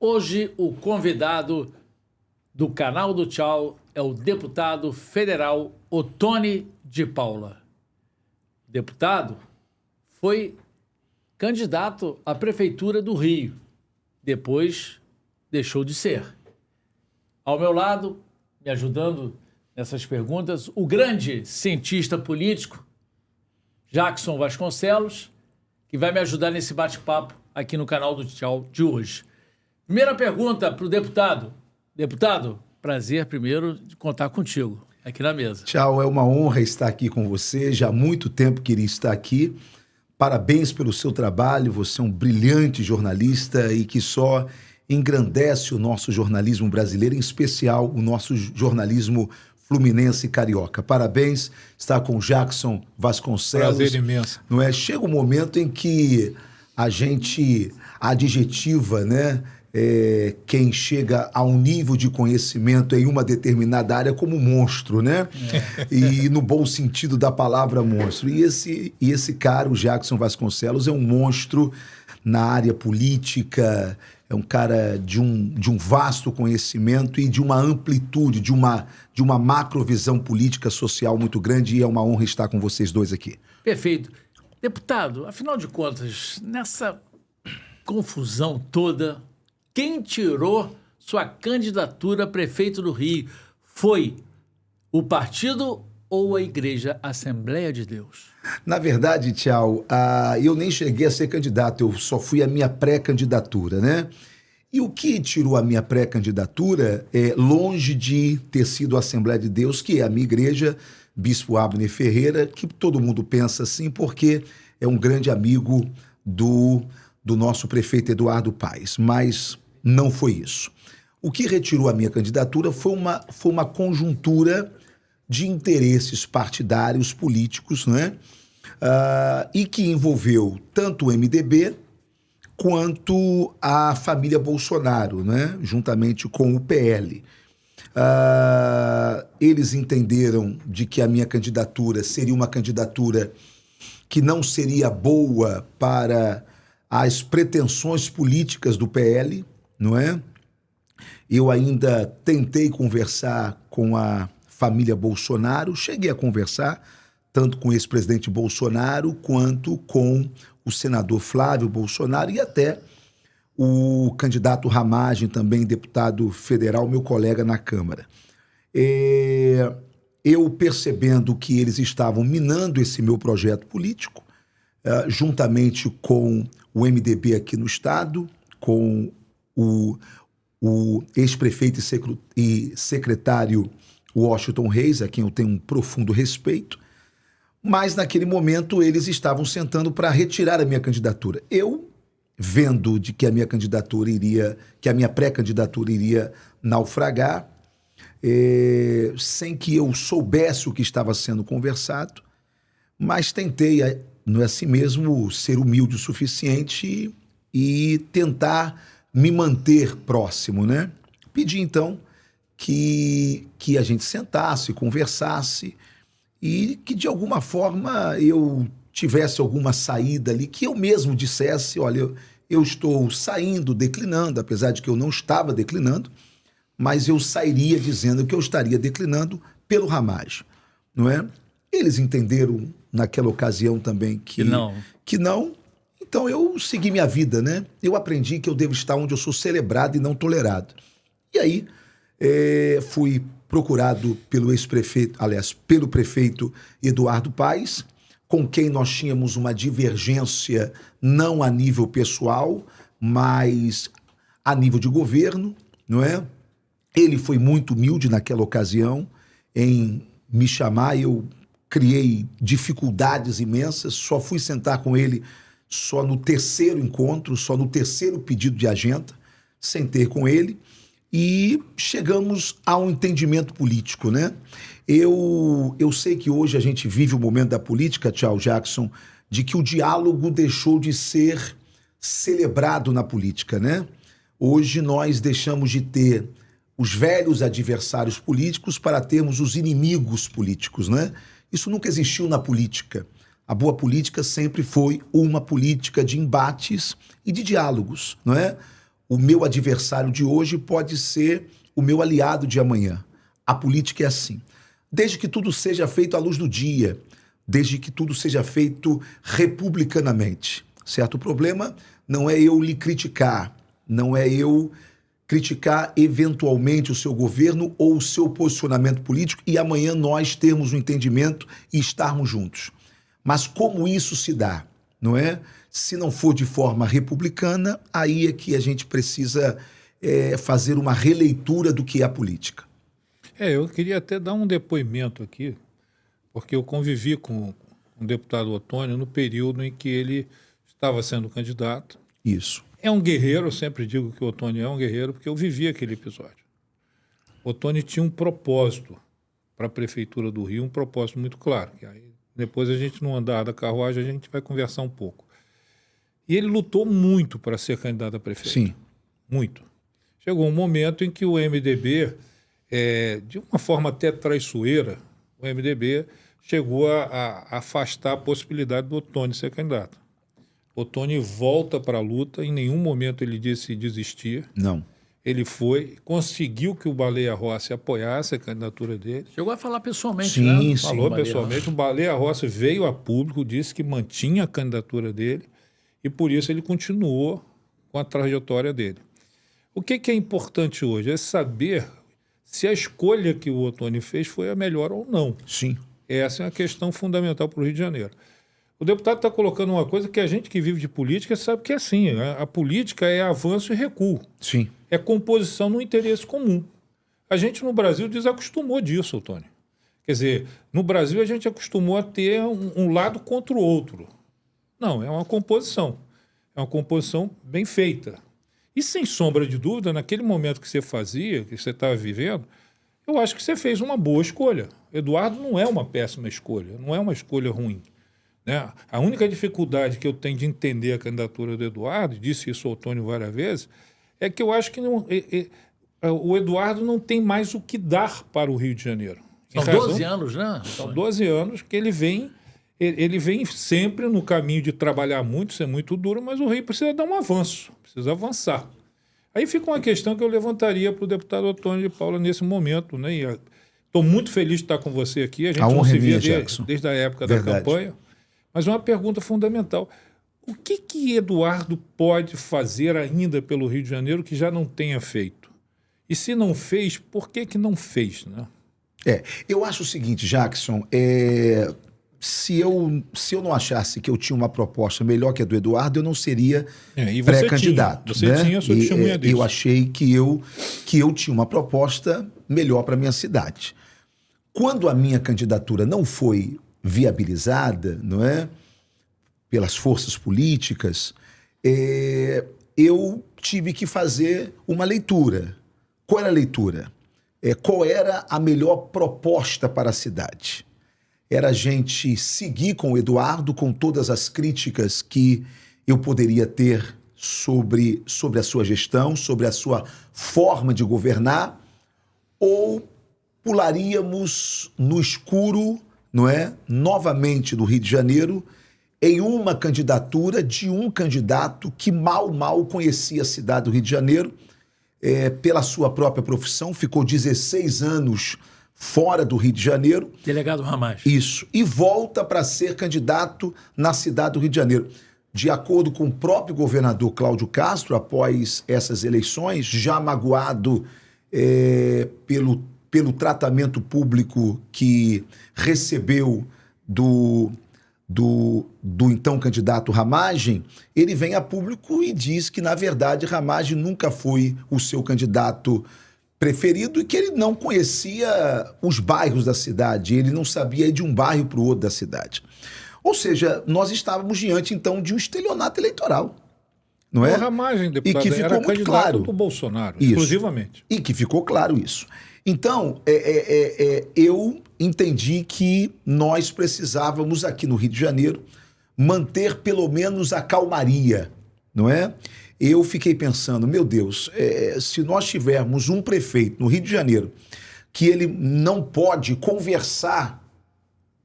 Hoje, o convidado do canal do Tchau é o deputado federal Ottoni de Paula. O deputado foi candidato à Prefeitura do Rio. Depois, deixou de ser. Ao meu lado, me ajudando nessas perguntas, o grande cientista político, Jackson Vasconcelos, que vai me ajudar nesse bate-papo aqui no canal do Tchau de hoje. Primeira pergunta para o deputado. Deputado, prazer primeiro de contar contigo aqui na mesa. Tchau, é uma honra estar aqui com você. Já há muito tempo queria estar aqui. Parabéns pelo seu trabalho. Você é um brilhante jornalista e que só engrandece o nosso jornalismo brasileiro, em especial o nosso jornalismo fluminense e carioca. Parabéns, estar com o Jackson Vasconcelos. Prazer imenso. Não é? Chega um momento em que a gente adjetiva, né? Quem chega a um nível de conhecimento em uma determinada área como monstro, né? E no bom sentido da palavra monstro. E esse cara, o Jackson Vasconcelos, é um monstro na área política, é um cara de um vasto conhecimento e de uma amplitude, de uma macrovisão política social muito grande, e é uma honra estar com vocês dois aqui. Perfeito. Deputado, afinal de contas, nessa confusão toda, quem tirou sua candidatura a prefeito do Rio foi o partido ou a Igreja Assembleia de Deus? Na verdade, Tchau, eu nem cheguei a ser candidato, eu só fui a minha pré-candidatura, né? E o que tirou a minha pré-candidatura é longe de ter sido a Assembleia de Deus, que é a minha igreja, Bispo Abner Ferreira, que todo mundo pensa assim, porque é um grande amigo do nosso prefeito Eduardo Paes, mas não foi isso. O que retirou a minha candidatura foi uma conjuntura de interesses partidários, políticos, né? E que envolveu tanto o MDB quanto a família Bolsonaro, né? Juntamente com o PL. Eles entenderam de que a minha candidatura seria uma candidatura que não seria boa para as pretensões políticas do PL, não é? Eu ainda tentei conversar com a família Bolsonaro, cheguei a conversar tanto com o ex-presidente Bolsonaro quanto com o senador Flávio Bolsonaro e até o candidato Ramagem, também deputado federal, meu colega na Câmara. Eu percebendo que eles estavam minando esse meu projeto político, juntamente com o MDB aqui no estado, com o ex-prefeito e secretário Washington Reis, a quem eu tenho um profundo respeito, mas naquele momento eles estavam sentando para retirar a minha candidatura. Eu, vendo de que a minha candidatura que a minha pré-candidatura iria naufragar, sem que eu soubesse o que estava sendo conversado, mas tentei, não é assim mesmo, ser humilde o suficiente e tentar me manter próximo, né? Pedi, então, que a gente sentasse, conversasse e que, de alguma forma, eu tivesse alguma saída ali, que eu mesmo dissesse, olha, eu estou saindo, declinando, apesar de que eu não estava declinando, mas eu sairia dizendo que eu estaria declinando pelo Ramagem, não é? Eles entenderam naquela ocasião também que não. Então eu segui minha vida, né? Eu aprendi que eu devo estar onde eu sou celebrado e não tolerado. E aí fui procurado pelo ex-prefeito, aliás, pelo prefeito Eduardo Paes, com quem nós tínhamos uma divergência não a nível pessoal, mas a nível de governo, não é? Ele foi muito humilde naquela ocasião em me chamar, eu criei dificuldades imensas, só fui sentar com ele só no terceiro encontro, só no terceiro pedido de agenda, sentei com ele e chegamos a um entendimento político, né? Eu sei que hoje a gente vive o momento da política, Tchau, Jackson, de que o diálogo deixou de ser celebrado na política, né? Hoje nós deixamos de ter os velhos adversários políticos para termos os inimigos políticos, né? Isso nunca existiu na política. A boa política sempre foi uma política de embates e de diálogos, não é? O meu adversário de hoje pode ser o meu aliado de amanhã. A política é assim. Desde que tudo seja feito à luz do dia, desde que tudo seja feito republicanamente, certo? O problema não é eu lhe criticar, não é eu criticar eventualmente o seu governo ou o seu posicionamento político e amanhã nós termos um entendimento e estarmos juntos. Mas como isso se dá, não é? Se não for de forma republicana, aí é que a gente precisa fazer uma releitura do que é a política. Eu queria até dar um depoimento aqui, porque eu convivi com o deputado Ottoni no período em que ele estava sendo candidato. Isso. É um guerreiro, eu sempre digo que o Ottoni é um guerreiro, porque eu vivi aquele episódio. O Ottoni tinha um propósito para a Prefeitura do Rio, um propósito muito claro. Que aí, depois a gente, no andar da carruagem, a gente vai conversar um pouco. E ele lutou muito para ser candidato a prefeito. Sim. Muito. Chegou um momento em que o MDB, de uma forma até traiçoeira, o MDB chegou a afastar a possibilidade do Ottoni ser candidato. O Ottoni volta para a luta, em nenhum momento ele disse desistir. Não. Ele foi, conseguiu que o Baleia Rossi apoiasse a candidatura dele. Chegou a falar pessoalmente, Sim, né? sim. Falou pessoalmente, o Baleia Rossi veio a público, disse que mantinha a candidatura dele e por isso ele continuou com a trajetória dele. O que é importante hoje é saber se a escolha que o Ottoni fez foi a melhor ou não. Sim. Essa é a questão fundamental para o Rio de Janeiro. O deputado está colocando uma coisa que a gente que vive de política sabe que é assim. A política é avanço e recuo. Sim. É composição no interesse comum. A gente no Brasil desacostumou disso, Ottoni. Quer dizer, no Brasil a gente acostumou a ter um lado contra o outro. Não, é uma composição. É uma composição bem feita. E sem sombra de dúvida, naquele momento que você fazia, que você estava vivendo, eu acho que você fez uma boa escolha. Eduardo não é uma péssima escolha, não é uma escolha ruim. Né? A única dificuldade que eu tenho de entender a candidatura do Eduardo, disse isso ao Ottoni várias vezes, é que eu acho que o Eduardo não tem mais o que dar para o Rio de Janeiro. São 12 anos, né? São 12 anos que ele vem sempre no caminho de trabalhar muito, ser muito duro, mas o Rio precisa dar um avanço, precisa avançar. Aí fica uma questão que eu levantaria para o deputado Ottoni de Paula nesse momento, né? Estou muito feliz de estar com você aqui, a gente não se via desde a época da campanha, mas uma pergunta fundamental. O que Eduardo pode fazer ainda pelo Rio de Janeiro que já não tenha feito? E se não fez, por que não fez, né? Eu acho o seguinte, Jackson, se eu não achasse que eu tinha uma proposta melhor que a do Eduardo, eu não seria pré-candidato. Você tinha a sua testemunha disso. Eu achei que eu tinha uma proposta melhor para a minha cidade. Quando a minha candidatura não foi viabilizada, não é, pelas forças políticas, eu tive que fazer uma leitura. Qual era a leitura? Qual era a melhor proposta para a cidade? Era a gente seguir com o Eduardo, com todas as críticas que eu poderia ter sobre a sua gestão, sobre a sua forma de governar, ou pularíamos no escuro, não é, novamente do Rio de Janeiro, em uma candidatura de um candidato que mal conhecia a cidade do Rio de Janeiro, pela sua própria profissão, ficou 16 anos fora do Rio de Janeiro. Delegado Ramage. Isso. E volta para ser candidato na cidade do Rio de Janeiro. De acordo com o próprio governador Cláudio Castro, após essas eleições, já magoado pelo tratamento público que recebeu do então candidato Ramage, ele vem a público e diz que, na verdade, Ramage nunca foi o seu candidato preferido e que ele não conhecia os bairros da cidade, ele não sabia ir de um bairro para o outro da cidade. Ou seja, nós estávamos diante, então, de um estelionato eleitoral. Não é? O Ramage, deputado, e que ficou era muito candidato claro do Bolsonaro, isso, exclusivamente. E que ficou claro isso. Então, eu entendi que nós precisávamos, aqui no Rio de Janeiro, manter pelo menos a calmaria, não é? eu fiquei pensando, meu Deus, se nós tivermos um prefeito no Rio de Janeiro que ele não pode conversar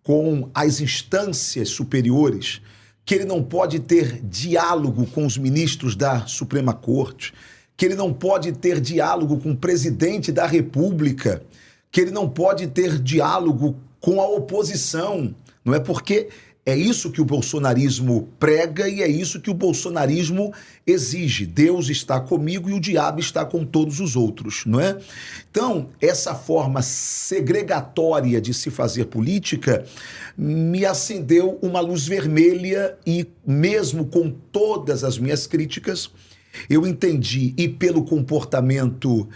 com as instâncias superiores, que ele não pode ter diálogo com os ministros da Suprema Corte, que ele não pode ter diálogo com o presidente da República, que ele não pode ter diálogo com a oposição, não é? Porque é isso que o bolsonarismo prega e é isso que o bolsonarismo exige. Deus está comigo e o diabo está com todos os outros, não é? Então, essa forma segregatória de se fazer política me acendeu uma luz vermelha e, mesmo com todas as minhas críticas, eu entendi, e pelo comportamento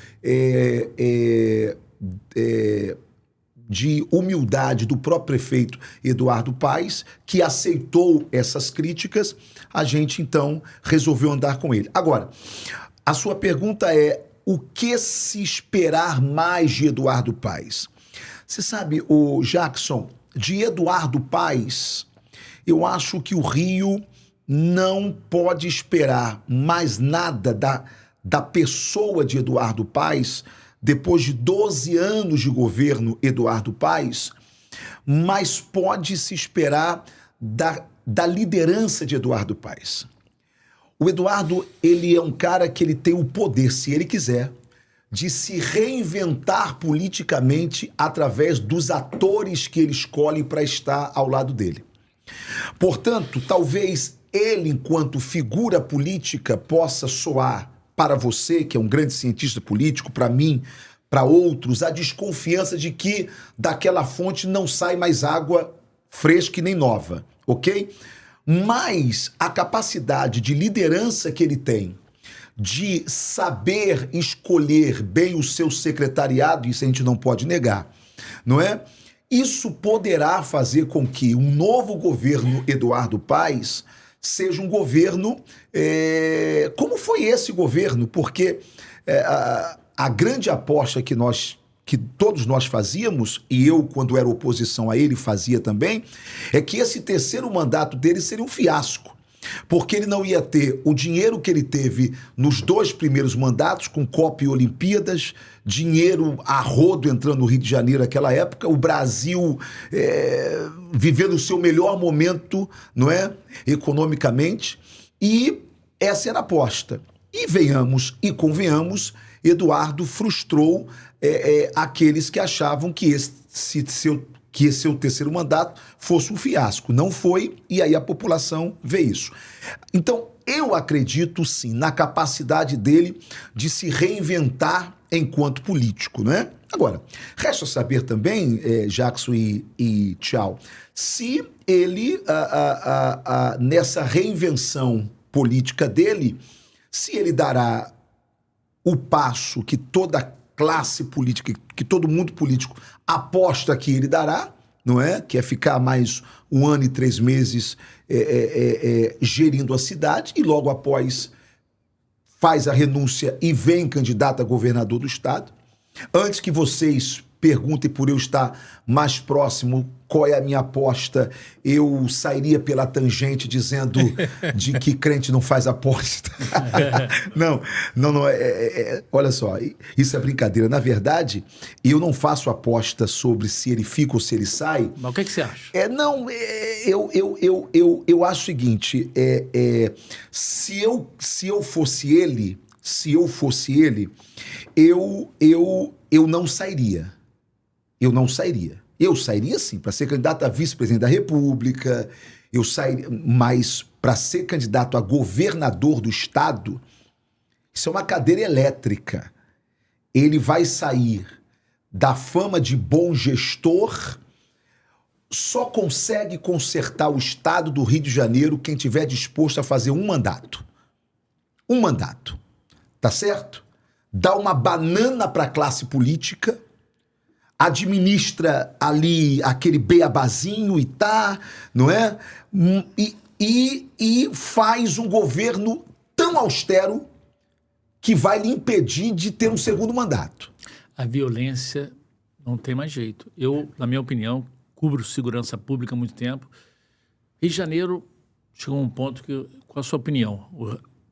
de humildade do próprio prefeito Eduardo Paes, que aceitou essas críticas, a gente então resolveu andar com ele. Agora, a sua pergunta é: o que se esperar mais de Eduardo Paes? Você sabe, o Jackson, de Eduardo Paes, eu acho que o Rio não pode esperar mais nada da pessoa de Eduardo Paes, depois de 12 anos de governo Eduardo Paes, mas pode se esperar da liderança de Eduardo Paes. O Eduardo, ele é um cara que ele tem o poder, se ele quiser, de se reinventar politicamente através dos atores que ele escolhe para estar ao lado dele. Portanto, talvez ele, enquanto figura política, possa soar para você, que é um grande cientista político, para mim, para outros, a desconfiança de que daquela fonte não sai mais água fresca e nem nova, ok? Mas a capacidade de liderança que ele tem, de saber escolher bem o seu secretariado, isso a gente não pode negar, não é? Isso poderá fazer com que um novo governo Eduardo Paes seja um governo como foi esse governo, porque a grande aposta que todos nós fazíamos, e eu, quando era oposição a ele, fazia também, é que esse terceiro mandato dele seria um fiasco, porque ele não ia ter o dinheiro que ele teve nos 2 primeiros mandatos, com Copa e Olimpíadas, dinheiro a rodo entrando no Rio de Janeiro naquela época, o Brasil vivendo o seu melhor momento, não é? Economicamente, e essa era a aposta. E venhamos e convenhamos, Eduardo frustrou aqueles que achavam que esse seu terceiro mandato fosse um fiasco. Não foi, e aí a população vê isso. Então, eu acredito sim na capacidade dele de se reinventar enquanto político, né? Agora, resta saber também, Jackson e Tchau, se ele, nessa reinvenção política dele, se ele dará o passo que toda classe política, que todo mundo político aposta que ele dará, não é? Que é ficar mais 1 ano e 3 meses gerindo a cidade e logo após faz a renúncia e vem candidato a governador do estado. Antes que vocês perguntem por eu estar mais próximo qual é a minha aposta, eu sairia pela tangente dizendo de que crente não faz aposta. Não, olha só, isso é brincadeira. Na verdade, eu não faço aposta sobre se ele fica ou se ele sai. Mas o que você acha? Eu acho o seguinte, se eu fosse ele, eu não sairia. Eu não sairia. Eu sairia sim, para ser candidato a vice-presidente da República, eu sairia, mas para ser candidato a governador do estado, isso é uma cadeira elétrica. Ele vai sair da fama de bom gestor, só consegue consertar o estado do Rio de Janeiro quem tiver disposto a fazer um mandato. Um mandato, tá certo? Dá uma banana para a classe política, administra ali aquele beabazinho e tá, não é? E faz um governo tão austero que vai lhe impedir de ter um segundo mandato. A violência não tem mais jeito. Eu, na minha opinião, cubro segurança pública há muito tempo. Rio de Janeiro chegou a um ponto que, qual a sua opinião?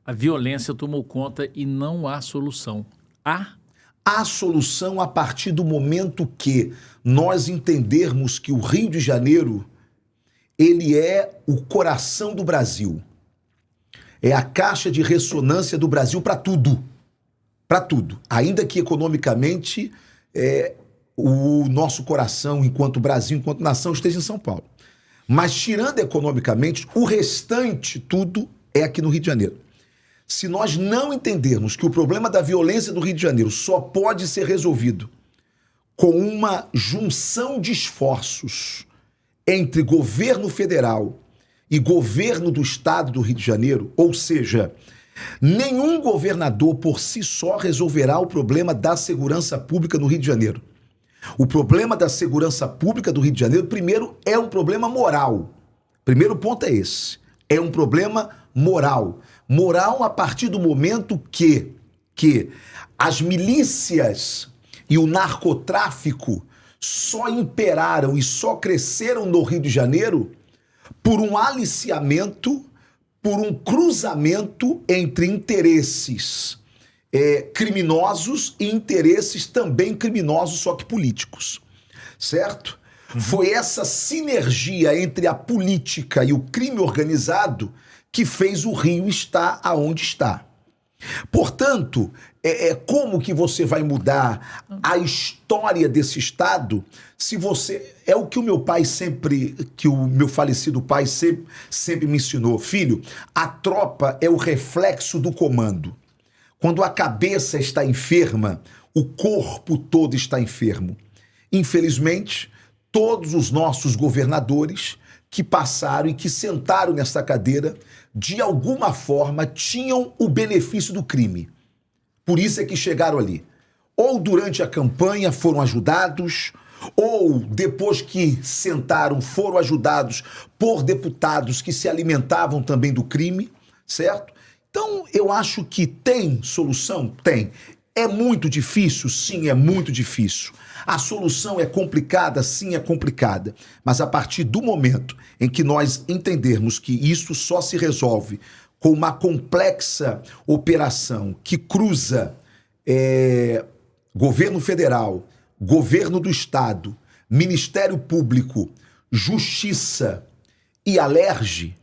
A violência tomou conta e não há solução. Há solução a partir do momento que nós entendermos que o Rio de Janeiro, ele é o coração do Brasil. É a caixa de ressonância do Brasil para tudo. Para tudo. Ainda que economicamente o nosso coração, enquanto Brasil, enquanto nação, esteja em São Paulo. Mas tirando economicamente, o restante tudo é aqui no Rio de Janeiro. Se nós não entendermos que o problema da violência do Rio de Janeiro só pode ser resolvido com uma junção de esforços entre governo federal e governo do estado do Rio de Janeiro, ou seja, nenhum governador por si só resolverá o problema da segurança pública no Rio de Janeiro. O problema da segurança pública do Rio de Janeiro, primeiro, é um problema moral. Primeiro ponto é esse. É um problema moral. Moral a partir do momento que as milícias e o narcotráfico só imperaram e só cresceram no Rio de Janeiro por um aliciamento, por um cruzamento entre interesses criminosos e interesses também criminosos, só que políticos, certo? Uhum. Foi essa sinergia entre a política e o crime organizado que fez o Rio estar aonde está. Portanto, como que você vai mudar a história desse Estado se você... É o que o meu pai sempre, que o meu falecido pai sempre me ensinou. Filho, a tropa é o reflexo do comando. Quando a cabeça está enferma, o corpo todo está enfermo. Infelizmente, todos os nossos governadores que passaram e que sentaram nessa cadeira, de alguma forma, tinham o benefício do crime. Por isso é que chegaram ali. Ou durante a campanha foram ajudados, ou depois que sentaram foram ajudados por deputados que se alimentavam também do crime, certo? Então, eu acho que tem solução? Tem. É muito difícil? Sim, é muito difícil. A solução é complicada? Sim, é complicada. Mas a partir do momento em que nós entendermos que isso só se resolve com uma complexa operação que cruza governo federal, governo do Estado, Ministério Público, Justiça e Alerj,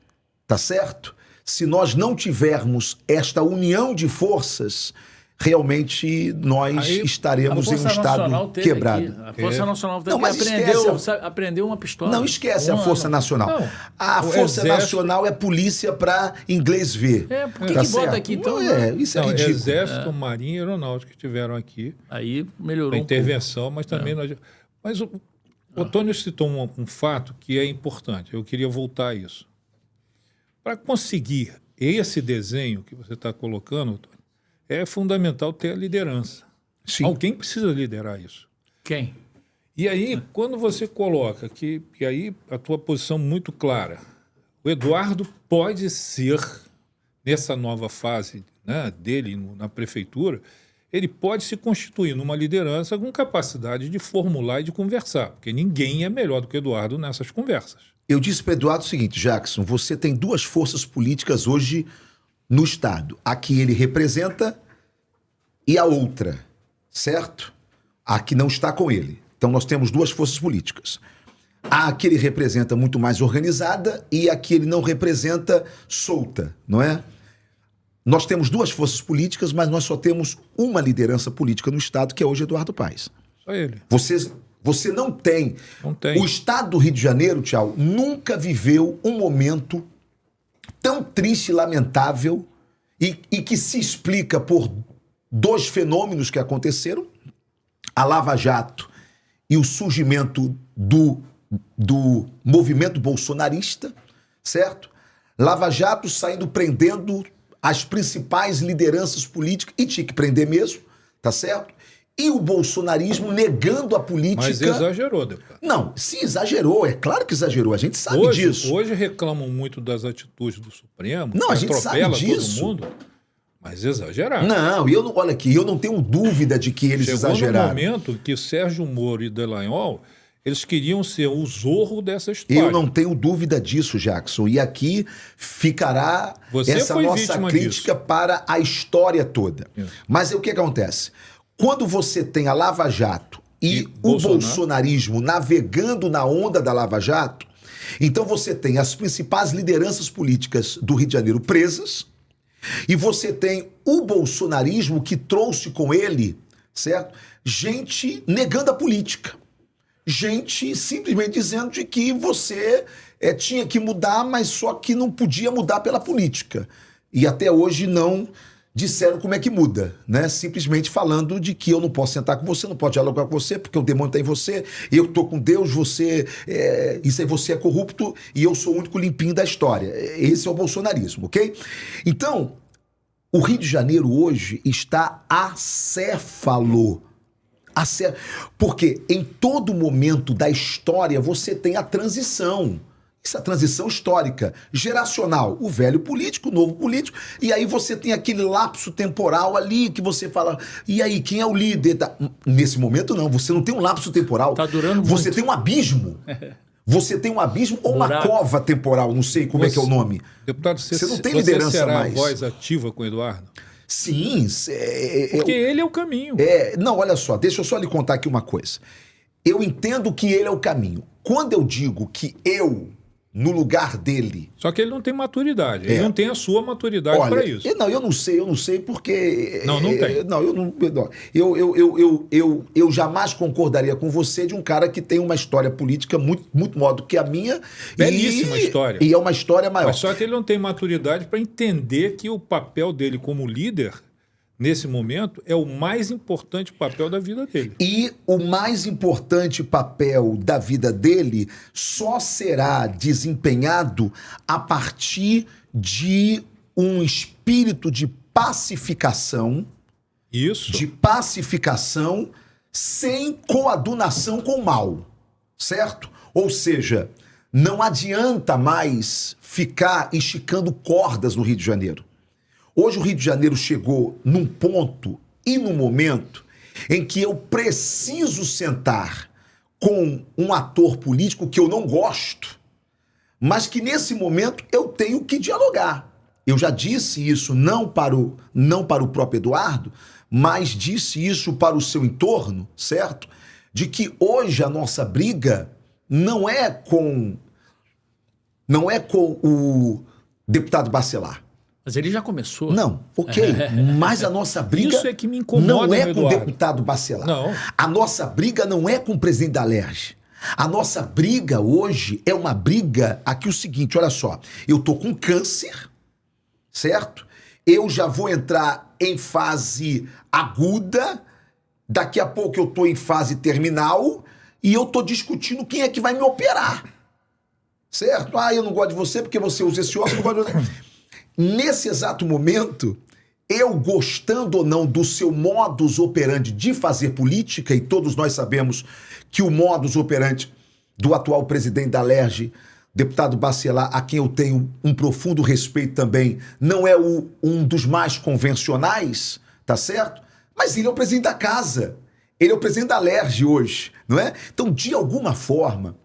tá certo? Se nós não tivermos esta união de forças, realmente nós estaremos em um estado quebrado. A Força Nacional aprendeu uma pistola. Não esquece a Força Nacional. Não, a Força Nacional é polícia para inglês ver. Por que bota aqui então? Isso é ridículo. Exército, Marinha e Aeronáutica estiveram aqui. Aí melhorou a intervenção, mas também... Mas o Antônio citou um fato que é importante. Eu queria voltar a isso. Para conseguir esse desenho que você está colocando, Antônio, é fundamental ter a liderança. Sim. Alguém precisa liderar isso. Quem? E aí, quando você coloca e aí a tua posição muito clara, o Eduardo pode ser, nessa nova fase, né, dele na prefeitura, ele pode se constituir numa liderança com capacidade de formular e de conversar, porque ninguém é melhor do que o Eduardo nessas conversas. Eu disse para o Eduardo o seguinte, Jackson, você tem duas forças políticas hoje no Estado. A que ele representa e a outra, certo? A que não está com ele. Então nós temos duas forças políticas. A que ele representa muito mais organizada e a que ele não representa solta, não é? Nós temos duas forças políticas, mas nós só temos uma liderança política no Estado, que é hoje Eduardo Paes. Só ele. Você não tem. Não tem. O Estado do Rio de Janeiro, Tchau, nunca viveu um momento tão triste e lamentável e que se explica por dois fenômenos que aconteceram, a Lava Jato e o surgimento do movimento bolsonarista, certo? Lava Jato saindo prendendo as principais lideranças políticas, e tinha que prender mesmo, tá certo? E o bolsonarismo negando a política... Mas exagerou, deputado. Não, se exagerou, é claro que exagerou, a gente sabe disso. Hoje reclamam muito das atitudes do Supremo, não, a gente sabe disso. Todo mundo, mas exageraram. Não, olha aqui, eu não tenho dúvida de que eles exageraram. Chegou no momento que Sérgio Moro e Dallagnol, Eles queriam ser o Zorro dessa história. Eu não tenho dúvida disso, Jackson. E aqui ficará Você essa foi nossa vítima crítica disso. para a história toda. Isso. Mas o que acontece? Quando você tem a Lava Jato e o bolsonarismo navegando na onda da Lava Jato, então você tem as principais lideranças políticas do Rio de Janeiro presas e você tem o bolsonarismo que trouxe com ele, certo? Gente negando a política. Gente simplesmente dizendo de que você tinha que mudar, mas só que não podia mudar pela política. E até hoje não disseram como é que muda, né? Simplesmente falando de que eu não posso sentar com você, não posso dialogar com você, porque o demônio está em você, eu estou com Deus, isso aí você é corrupto e eu sou o único limpinho da história. Esse é o bolsonarismo, ok? Então, o Rio de Janeiro hoje está acéfalo. Porque em todo momento da história você tem a transição. Essa transição histórica, geracional. O velho político, o novo político. E aí você tem aquele lapso temporal ali que você fala, e aí, quem é o líder? Nesse momento não, você não tem um lapso temporal. Tá durando você muito. tem um abismo. Você tem um abismo ou uma cova temporal, não sei como é que é o nome. Deputado, você não tem liderança será mais. A voz ativa com o Eduardo? Sim. Porque ele é o caminho. Não, olha só, deixa eu só lhe contar aqui uma coisa. Eu entendo que ele é o caminho. Quando eu digo que eu, no lugar dele... Só que ele não tem maturidade. Ele não tem a sua maturidade para isso. Eu não sei porque... Não tem. Eu jamais concordaria com você de um cara que tem uma história política muito, muito maior do que a minha. Belíssima história. E é uma história maior. Mas só que ele não tem maturidade para entender que o papel dele como líder, nesse momento, é o mais importante papel da vida dele. E o mais importante papel da vida dele só será desempenhado a partir de um espírito de pacificação. Isso. De pacificação sem coadunação com o mal, certo? Ou seja, não adianta mais ficar esticando cordas no Rio de Janeiro. Hoje o Rio de Janeiro chegou num ponto e num momento em que eu preciso sentar com um ator político que eu não gosto, mas que nesse momento eu tenho que dialogar. Eu já disse isso não para o próprio Eduardo, mas disse isso para o seu entorno, certo? De que hoje a nossa briga não é com o deputado Bacelar. Mas ele já começou. Não, ok. Mas a nossa briga isso é que me incomoda, não é com o Eduardo. deputado Bacelar. Não. A nossa briga não é com o presidente da Alerj. A nossa briga hoje é uma briga aqui o seguinte, olha só. Eu tô com câncer, certo? Eu já vou entrar em fase aguda, daqui a pouco eu tô em fase terminal e eu tô discutindo quem é que vai me operar. Certo? Eu não gosto de você porque você usa esse óculos, eu não gosto de você. Nesse exato momento, eu gostando ou não do seu modus operandi de fazer política, e todos nós sabemos que o modus operandi do atual presidente da Alerj, deputado Bacelar, a quem eu tenho um profundo respeito também, não é um dos mais convencionais, tá certo? Mas ele é o presidente da casa, ele é o presidente da Alerj hoje, não é? Então, de alguma forma...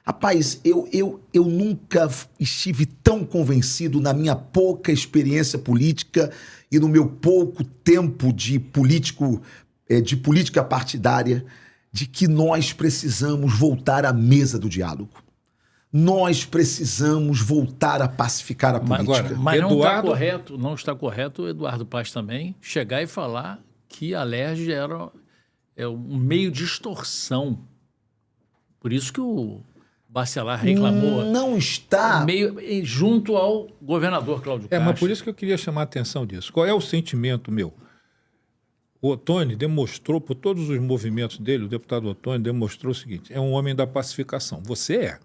Rapaz, eu nunca estive tão convencido na minha pouca experiência política e no meu pouco tempo de política partidária, de que nós precisamos voltar à mesa do diálogo. Nós precisamos voltar a pacificar a política. Mas Eduardo... não está correto o Eduardo Paes também chegar e falar que a Alerj era um meio de extorsão. Por isso que o Bacelar reclamou. Não está... Meio junto ao governador Cláudio Castro. Mas por isso que eu queria chamar a atenção disso. Qual é o sentimento meu? O Ottoni demonstrou, por todos os movimentos dele, o deputado Ottoni demonstrou o seguinte, é um homem da pacificação. Você é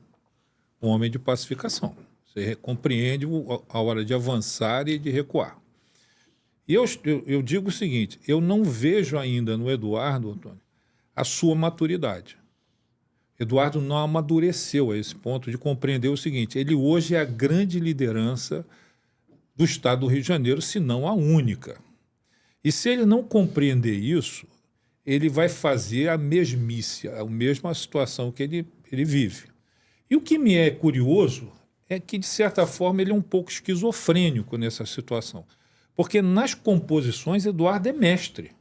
um homem de pacificação. Você compreende a hora de avançar e de recuar. E eu digo o seguinte, eu não vejo ainda no Eduardo, Ottoni, a sua maturidade. Eduardo não amadureceu a esse ponto de compreender o seguinte, ele hoje é a grande liderança do estado do Rio de Janeiro, se não a única. E se ele não compreender isso, ele vai fazer a mesmice, a mesma situação que ele vive. E o que me é curioso é que, de certa forma, ele é um pouco esquizofrênico nessa situação. Porque nas composições, Eduardo é mestre.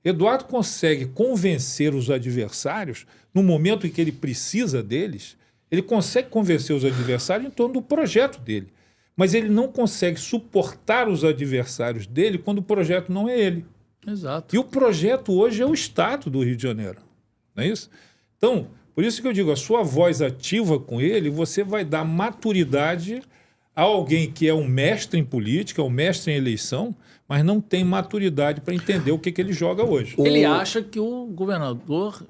Eduardo consegue convencer os adversários, no momento em que ele precisa deles, ele consegue convencer os adversários em torno do projeto dele. Mas ele não consegue suportar os adversários dele quando o projeto não é ele. Exato. E o projeto hoje é o Estado do Rio de Janeiro. Não é isso? Então, por isso que eu digo, a sua voz ativa com ele, você vai dar maturidade a alguém que é um mestre em política, um mestre em eleição, mas não tem maturidade para entender o que ele joga hoje. Ele acha que o governador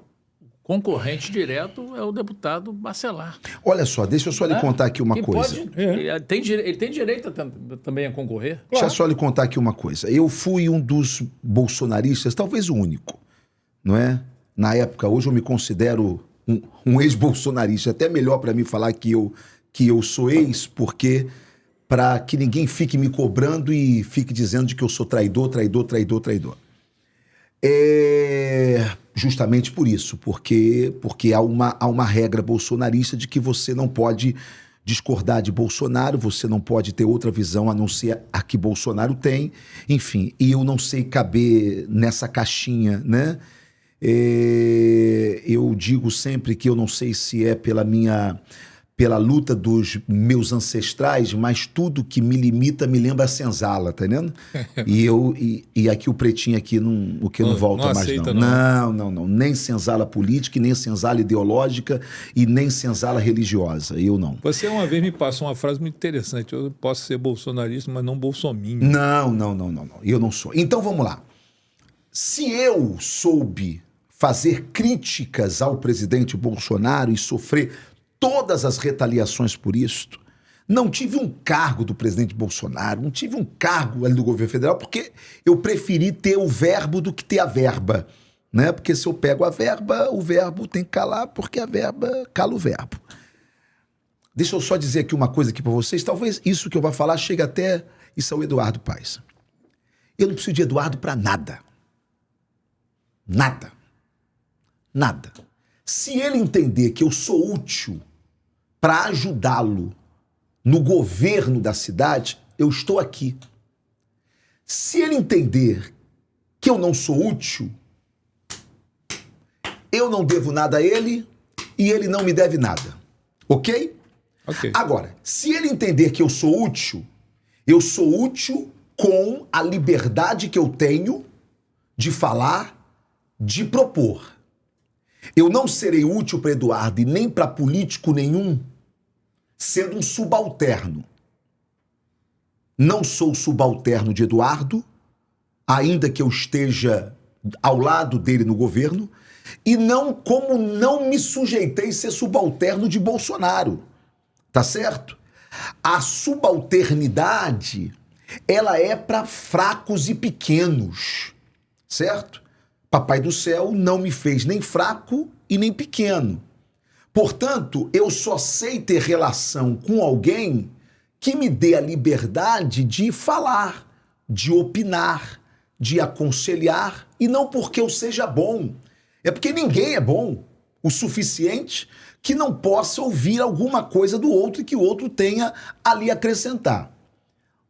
concorrente direto é o deputado Bacelar. Olha só, deixa eu só lhe contar aqui uma coisa. Ele tem direito também a concorrer. Deixa eu só lhe contar aqui uma coisa. Eu fui um dos bolsonaristas, talvez o único, não é? Na época, hoje eu me considero um ex-bolsonarista. Até melhor para mim falar que eu sou ex, porque para que ninguém fique me cobrando e fique dizendo de que eu sou traidor. Justamente por isso, porque há uma regra bolsonarista de que você não pode discordar de Bolsonaro, você não pode ter outra visão a não ser a que Bolsonaro tem, enfim, e eu não sei caber nessa caixinha, né? Eu digo sempre que eu não sei se é pela luta dos meus ancestrais, mas tudo que me limita me lembra a senzala, tá entendendo? E aqui o pretinho aqui não volta não mais aceita, não. Nem senzala política, nem senzala ideológica e nem senzala religiosa. Eu não. Você uma vez me passou uma frase muito interessante. Eu posso ser bolsonarista, mas não bolsominho. Não. Eu não sou. Então vamos lá. Se eu soube fazer críticas ao presidente Bolsonaro e sofrer todas as retaliações por isto, não tive um cargo do presidente Bolsonaro, não tive um cargo ali do governo federal, porque eu preferi ter o verbo do que ter a verba, né? Porque se eu pego a verba, o verbo tem que calar, porque a verba cala o verbo. Deixa eu só dizer aqui uma coisa aqui para vocês, talvez isso que eu vou falar chegue até isso ao Eduardo Paes. Eu não preciso de Eduardo para nada. Nada. Se ele entender que eu sou útil para ajudá-lo no governo da cidade, eu estou aqui. Se ele entender que eu não sou útil, eu não devo nada a ele e ele não me deve nada. Ok? Agora, se ele entender que eu sou útil com a liberdade que eu tenho de falar, de propor. Eu não serei útil para Eduardo e nem para político nenhum sendo um subalterno. Não sou subalterno de Eduardo, ainda que eu esteja ao lado dele no governo, e como não me sujeitei a ser subalterno de Bolsonaro. Tá certo? A subalternidade, ela é para fracos e pequenos, certo? Papai do céu não me fez nem fraco e nem pequeno. Portanto, eu só sei ter relação com alguém que me dê a liberdade de falar, de opinar, de aconselhar, e não porque eu seja bom. É porque ninguém é bom o suficiente que não possa ouvir alguma coisa do outro e que o outro tenha ali a acrescentar.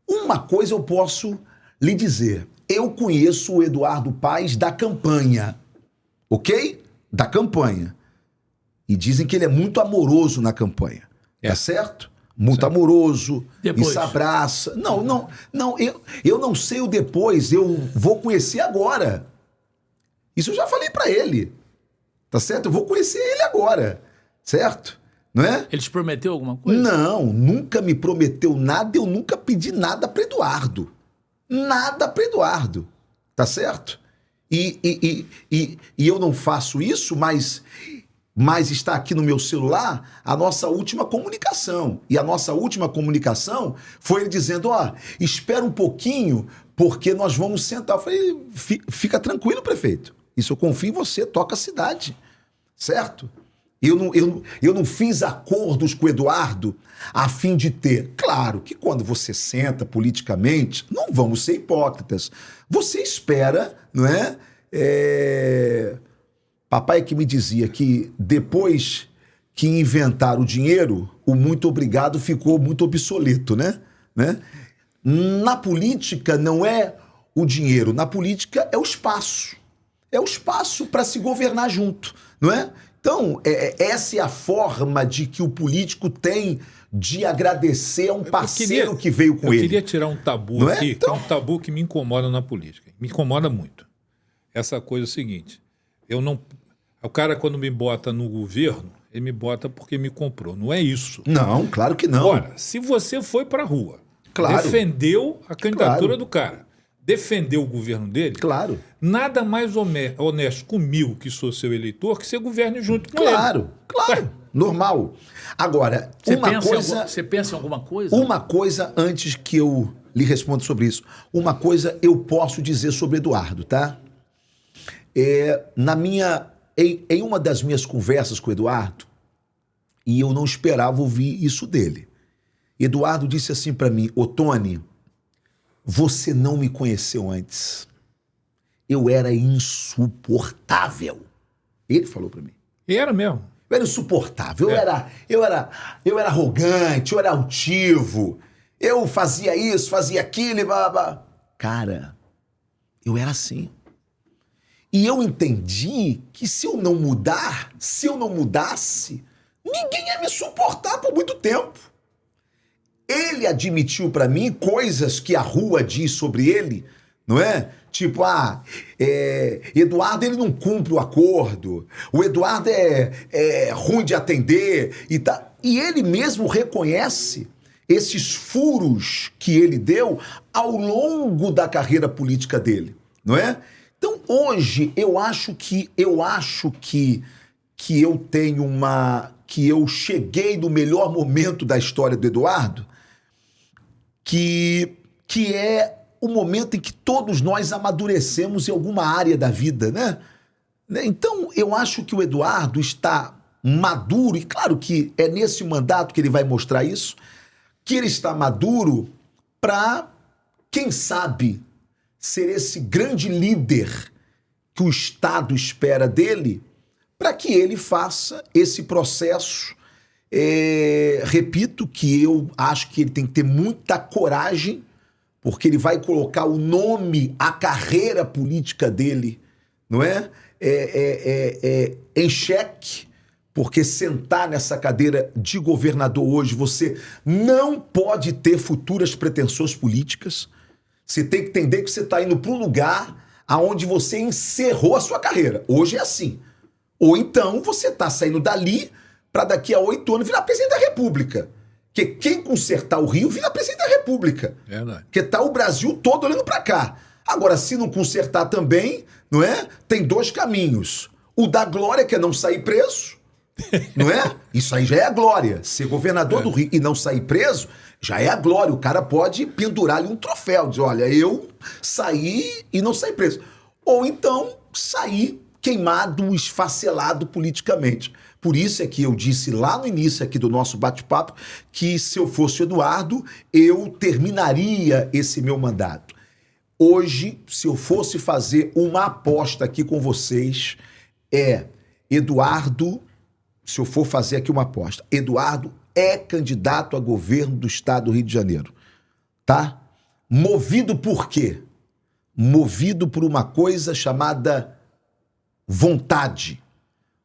Uma coisa eu posso lhe dizer. Eu conheço o Eduardo Paes da campanha, ok? Da campanha. E dizem que ele é muito amoroso na campanha. É certo? Muito amoroso. Depois. E se abraça. Não, eu não sei o depois, eu vou conhecer agora. Isso eu já falei pra ele. Tá certo? Eu vou conhecer ele agora. Certo? Não é? Ele te prometeu alguma coisa? Não, nunca me prometeu nada, eu nunca pedi nada pra Eduardo. Nada para Eduardo, tá certo? E eu não faço isso, mas está aqui no meu celular a nossa última comunicação. E a nossa última comunicação foi ele dizendo, espera um pouquinho, porque nós vamos sentar. Eu falei, fica tranquilo, prefeito. Isso eu confio em você, toca a cidade, certo? Eu não fiz acordos com o Eduardo a fim de ter. Claro que quando você senta politicamente, não vamos ser hipócritas. Você espera, não é? Papai é que me dizia que depois que inventaram o dinheiro, o muito obrigado ficou muito obsoleto, né? Na política não é o dinheiro, na política é o espaço. É o espaço para se governar junto, não é? Então, essa é a forma de que o político tem de agradecer a um parceiro que veio com ele. Eu queria tirar um tabu aqui, Então... que é um tabu que me incomoda na política. Me incomoda muito. Essa coisa é o seguinte, o cara quando me bota no governo, ele me bota porque me comprou. Não é isso. Não, claro que não. Agora, se você foi para a rua, defendeu a candidatura do cara, defendeu o governo dele, nada mais honesto comigo, que sou seu eleitor, que você governe junto com ele. Claro, normal. Agora, você pensa em alguma coisa? Uma coisa, antes que eu lhe responda sobre isso, uma coisa eu posso dizer sobre Eduardo, tá? Em uma das minhas conversas com o Eduardo, e eu não esperava ouvir isso dele, Eduardo disse assim para mim: ô Tony, você não me conheceu antes. Eu era insuportável. Ele falou para mim. E era mesmo. Eu era insuportável. Eu era arrogante, eu era altivo. Eu fazia isso, fazia aquilo e blá, blá. Cara, eu era assim. E eu entendi que se eu não mudasse, ninguém ia me suportar por muito tempo. Ele admitiu para mim coisas que a rua diz sobre ele, não é? Tipo, Eduardo, ele não cumpre o acordo, o Eduardo é ruim de atender e tá. E ele mesmo reconhece esses furos que ele deu ao longo da carreira política dele, não é? Então, hoje, eu acho que eu tenho que eu cheguei no melhor momento da história do Eduardo, que é o momento em que todos nós amadurecemos em alguma área da vida, né? Então, eu acho que o Eduardo está maduro, e claro que é nesse mandato que ele vai mostrar isso, que ele está maduro para, quem sabe, ser esse grande líder que o Estado espera dele, para que ele faça esse processo. Repito que eu acho que ele tem que ter muita coragem, porque ele vai colocar o nome, a carreira política dele, não é? Em xeque, porque sentar nessa cadeira de governador hoje, você não pode ter futuras pretensões políticas. Você tem que entender que você está indo para um lugar onde você encerrou a sua carreira. Hoje é assim. Ou então você está saindo dali para daqui a 8 anos virar presidente da República. Porque quem consertar o Rio vira presidente da República. Verdade. Porque tá o Brasil todo olhando para cá. Agora, se não consertar também, não é? Tem 2 caminhos. O da glória, que é não sair preso, não é? Isso aí já é a glória. Ser governador do Rio e não sair preso, já é a glória. O cara pode pendurar ali um troféu, dizer, olha, eu saí e não saí preso. Ou então, sair queimado, esfacelado politicamente. Por isso é que eu disse lá no início aqui do nosso bate-papo que se eu fosse o Eduardo, eu terminaria esse meu mandato. Hoje, se eu fosse fazer uma aposta aqui com vocês, Eduardo, se eu for fazer aqui uma aposta, Eduardo é candidato a governo do estado do Rio de Janeiro, tá? Movido por quê? Movido por uma coisa chamada vontade,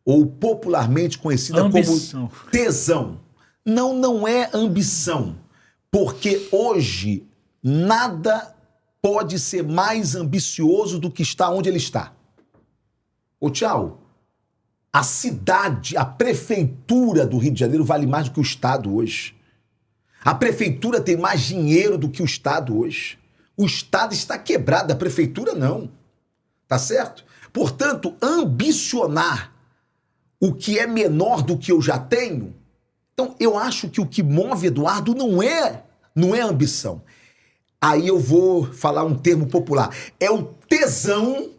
ou popularmente conhecida como tesão. Não é ambição, porque hoje nada pode ser mais ambicioso do que está onde ele está. Ô, tchau, a cidade, a prefeitura do Rio de Janeiro vale mais do que o Estado hoje. A prefeitura tem mais dinheiro do que o Estado hoje. O Estado está quebrado, a prefeitura não. Tá certo? Portanto, ambicionar o que é menor do que eu já tenho. Então, eu acho que o que move Eduardo não é ambição. Aí eu vou falar um termo popular. É o tesão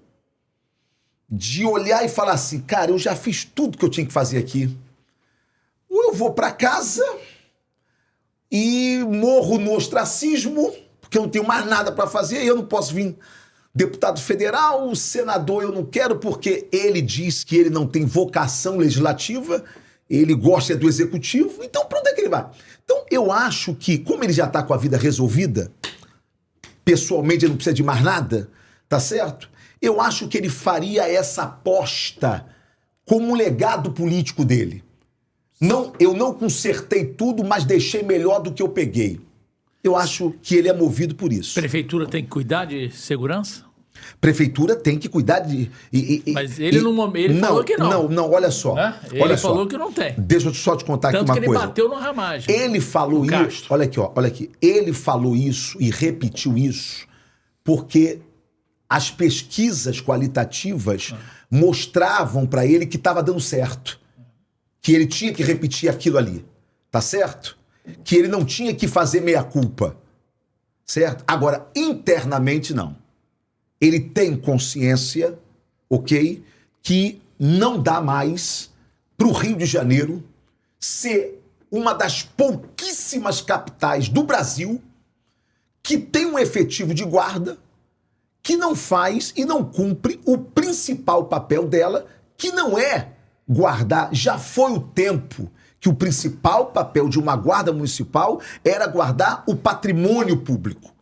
de olhar e falar assim, cara, eu já fiz tudo que eu tinha que fazer aqui. Ou eu vou para casa e morro no ostracismo, porque eu não tenho mais nada para fazer e eu não posso vir Deputado federal, senador eu não quero porque ele diz que ele não tem vocação legislativa, ele gosta do executivo, então pra onde é que ele vai? Então eu acho que, como ele já está com a vida resolvida, pessoalmente ele não precisa de mais nada, tá certo? Eu acho que ele faria essa aposta como um legado político dele. Não, eu não consertei tudo, mas deixei melhor do que eu peguei. Eu acho que ele é movido por isso. Prefeitura tem que cuidar de segurança? Prefeitura tem que cuidar de... Mas ele falou que não. Não, olha só. Né? Ele olha falou só. que não tem. Deixa eu só te contar Tanto aqui uma que ele coisa. bateu no Ramagem. Ele falou isso... Castro. Olha aqui, ó, olha aqui. Ele falou isso e repetiu isso porque as pesquisas qualitativas mostravam para ele que estava dando certo. Que ele tinha que repetir aquilo ali. Tá certo? Que ele não tinha que fazer meia-culpa. Certo? Agora, internamente, não. Ele tem consciência, ok, que não dá mais para o Rio de Janeiro ser uma das pouquíssimas capitais do Brasil que tem um efetivo de guarda que não faz e não cumpre o principal papel dela, que não é guardar. Já foi o tempo que o principal papel de uma guarda municipal era guardar o patrimônio público.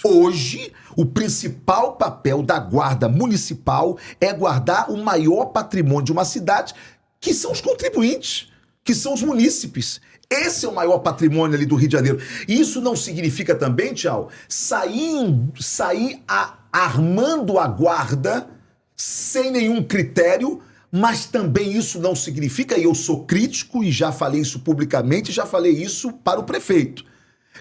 Hoje, o principal papel da guarda municipal é guardar o maior patrimônio de uma cidade, que são os contribuintes, que são os munícipes. Esse é o maior patrimônio ali do Rio de Janeiro. E isso não significa também, Tchau, sair armando a guarda sem nenhum critério, mas também isso não significa, e eu sou crítico e já falei isso publicamente, já falei isso para o prefeito,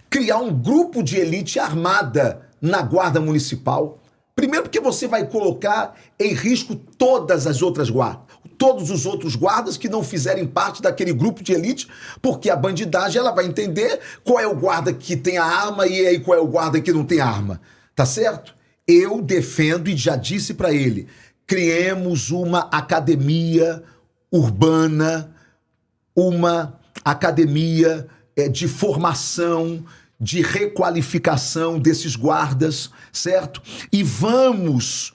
criar um grupo de elite armada na guarda municipal. Primeiro porque você vai colocar em risco todas as outras guardas, todos os outros guardas que não fizerem parte daquele grupo de elite, porque a bandidagem ela vai entender qual é o guarda que tem a arma e aí qual é o guarda que não tem arma. Tá certo? Eu defendo e já disse para ele, criemos uma academia urbana, uma academia de formação, de requalificação desses guardas, certo? E vamos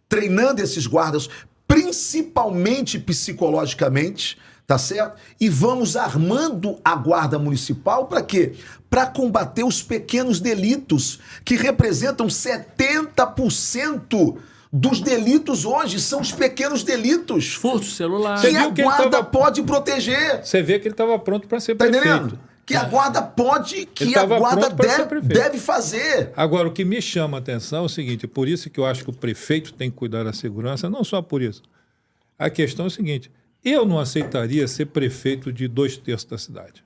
treinando esses guardas, principalmente psicologicamente, tá certo? E vamos armando a guarda municipal para quê? Para combater os pequenos delitos, que representam 70% dos delitos hoje, são os pequenos delitos. Furto celular. Que a guarda pode proteger. Você vê que ele estava pronto para ser Tá prefeito. entendendo? Que a guarda pode, que a guarda deve fazer. Agora, o que me chama a atenção é o seguinte, por isso que eu acho que o prefeito tem que cuidar da segurança, não só por isso. A questão é o seguinte, eu não aceitaria ser prefeito de 2/3 da cidade.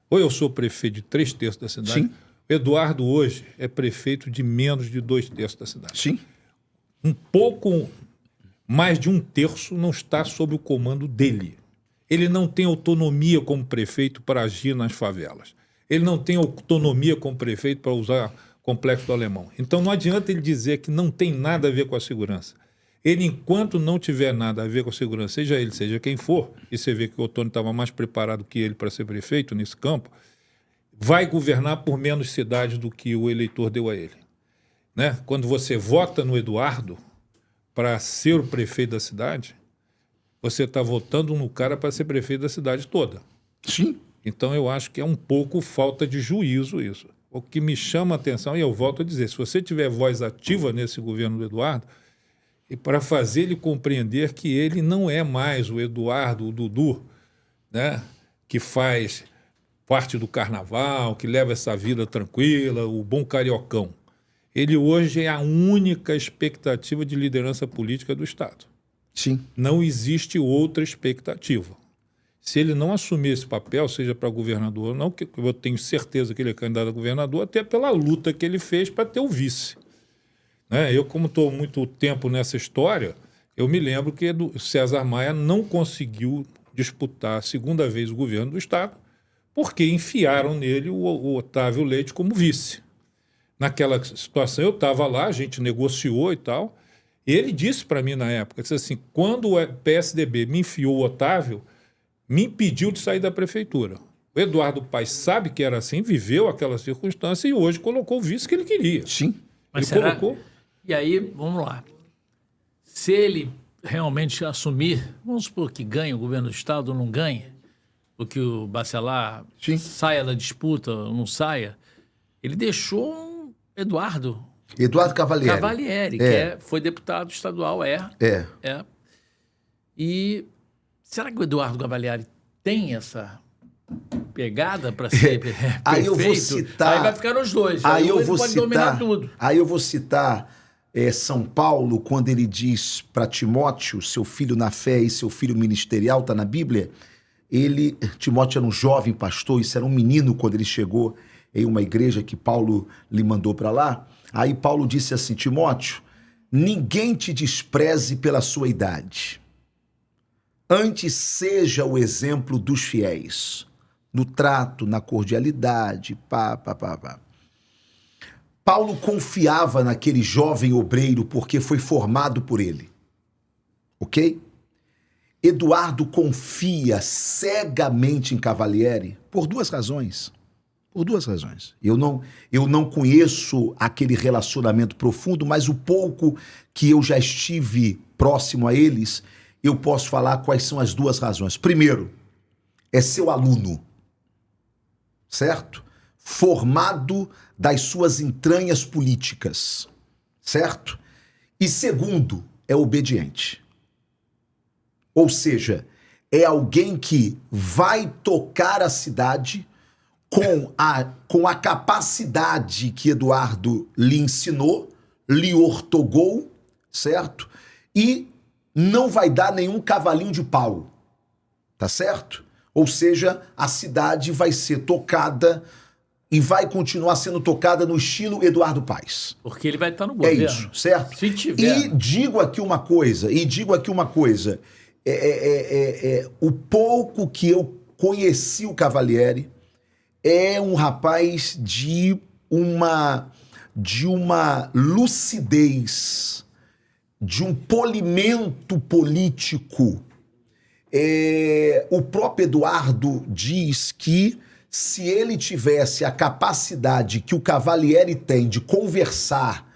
Ou eu sou prefeito de 3/3 da cidade. Sim. Eduardo hoje é prefeito de menos de 2/3 da cidade. Sim. Um pouco mais de 1/3 não está sob o comando dele. Ele não tem autonomia como prefeito para agir nas favelas. Ele não tem autonomia como prefeito para usar Complexo do Alemão. Então não adianta ele dizer que não tem nada a ver com a segurança. Ele, enquanto não tiver nada a ver com a segurança, seja ele, seja quem for, e você vê que o Ottoni estava mais preparado que ele para ser prefeito nesse campo, vai governar por menos cidades do que o eleitor deu a ele. Né? Quando você vota no Eduardo para ser o prefeito da cidade, você está votando no cara para ser prefeito da cidade toda. Sim. Então eu acho que é um pouco falta de juízo isso. O que me chama a atenção, e eu volto a dizer, se você tiver voz ativa nesse governo do Eduardo, e para fazer ele compreender que ele não é mais o Eduardo, o Dudu, né, que faz parte do carnaval, que leva essa vida tranquila, o bom cariocão. Ele hoje é a única expectativa de liderança política do Estado. Sim. Não existe outra expectativa. Se ele não assumir esse papel, seja para governador ou não, que eu tenho certeza que ele é candidato a governador, até pela luta que ele fez para ter o vice. Né? Eu, como estou muito tempo nessa história, eu me lembro que César Maia não conseguiu disputar a segunda vez o governo do Estado porque enfiaram nele o Otávio Leite como vice. Naquela situação, eu estava lá, a gente negociou e tal. Ele disse para mim na época, disse assim, quando o PSDB me enfiou o Otávio, me impediu de sair da prefeitura. O Eduardo Paes sabe que era assim, viveu aquela circunstância e hoje colocou o vice que ele queria. Sim. Mas Ele será? colocou? E aí, vamos lá. Se ele realmente assumir, vamos supor que ganhe o governo do Estado ou não ganhe, ou que o Bacelar Sim. saia da disputa ou não saia, ele deixou um Eduardo Cavalieri. Cavalieri, que foi deputado estadual, É. E será que o Eduardo Cavalieri tem essa pegada para ser perfeito? Aí eu vou citar... Aí vai ficar nos dois. Aí eu ele vou pode citar... dominar tudo. Aí eu vou citar São Paulo, quando ele diz para Timóteo, seu filho na fé e seu filho ministerial, está na Bíblia. Timóteo era um jovem pastor, isso era um menino quando ele chegou em uma igreja que Paulo lhe mandou para lá. Aí Paulo disse assim, Timóteo, ninguém te despreze pela sua idade. Antes seja o exemplo dos fiéis, no trato, na cordialidade, Paulo confiava naquele jovem obreiro porque foi formado por ele, ok? Eduardo confia cegamente em Cavalieri por duas razões. Por duas razões. Eu não conheço aquele relacionamento profundo, mas o pouco que eu já estive próximo a eles, eu posso falar quais são as duas razões. Primeiro, é seu aluno, certo? Formado das suas entranhas políticas, certo? E segundo, é obediente. Ou seja, é alguém que vai tocar a cidade com a capacidade que Eduardo lhe ensinou, lhe ortogou, certo? E não vai dar nenhum cavalinho de pau, tá certo? Ou seja, a cidade vai ser tocada e vai continuar sendo tocada no estilo Eduardo Paes. Porque ele vai estar no governo. É isso, certo? Se tiver. E digo aqui uma coisa, o pouco que eu conheci o Cavalieri é um rapaz de uma lucidez, de um polimento político. O próprio Eduardo diz que se ele tivesse a capacidade que o Cavalieri tem de conversar,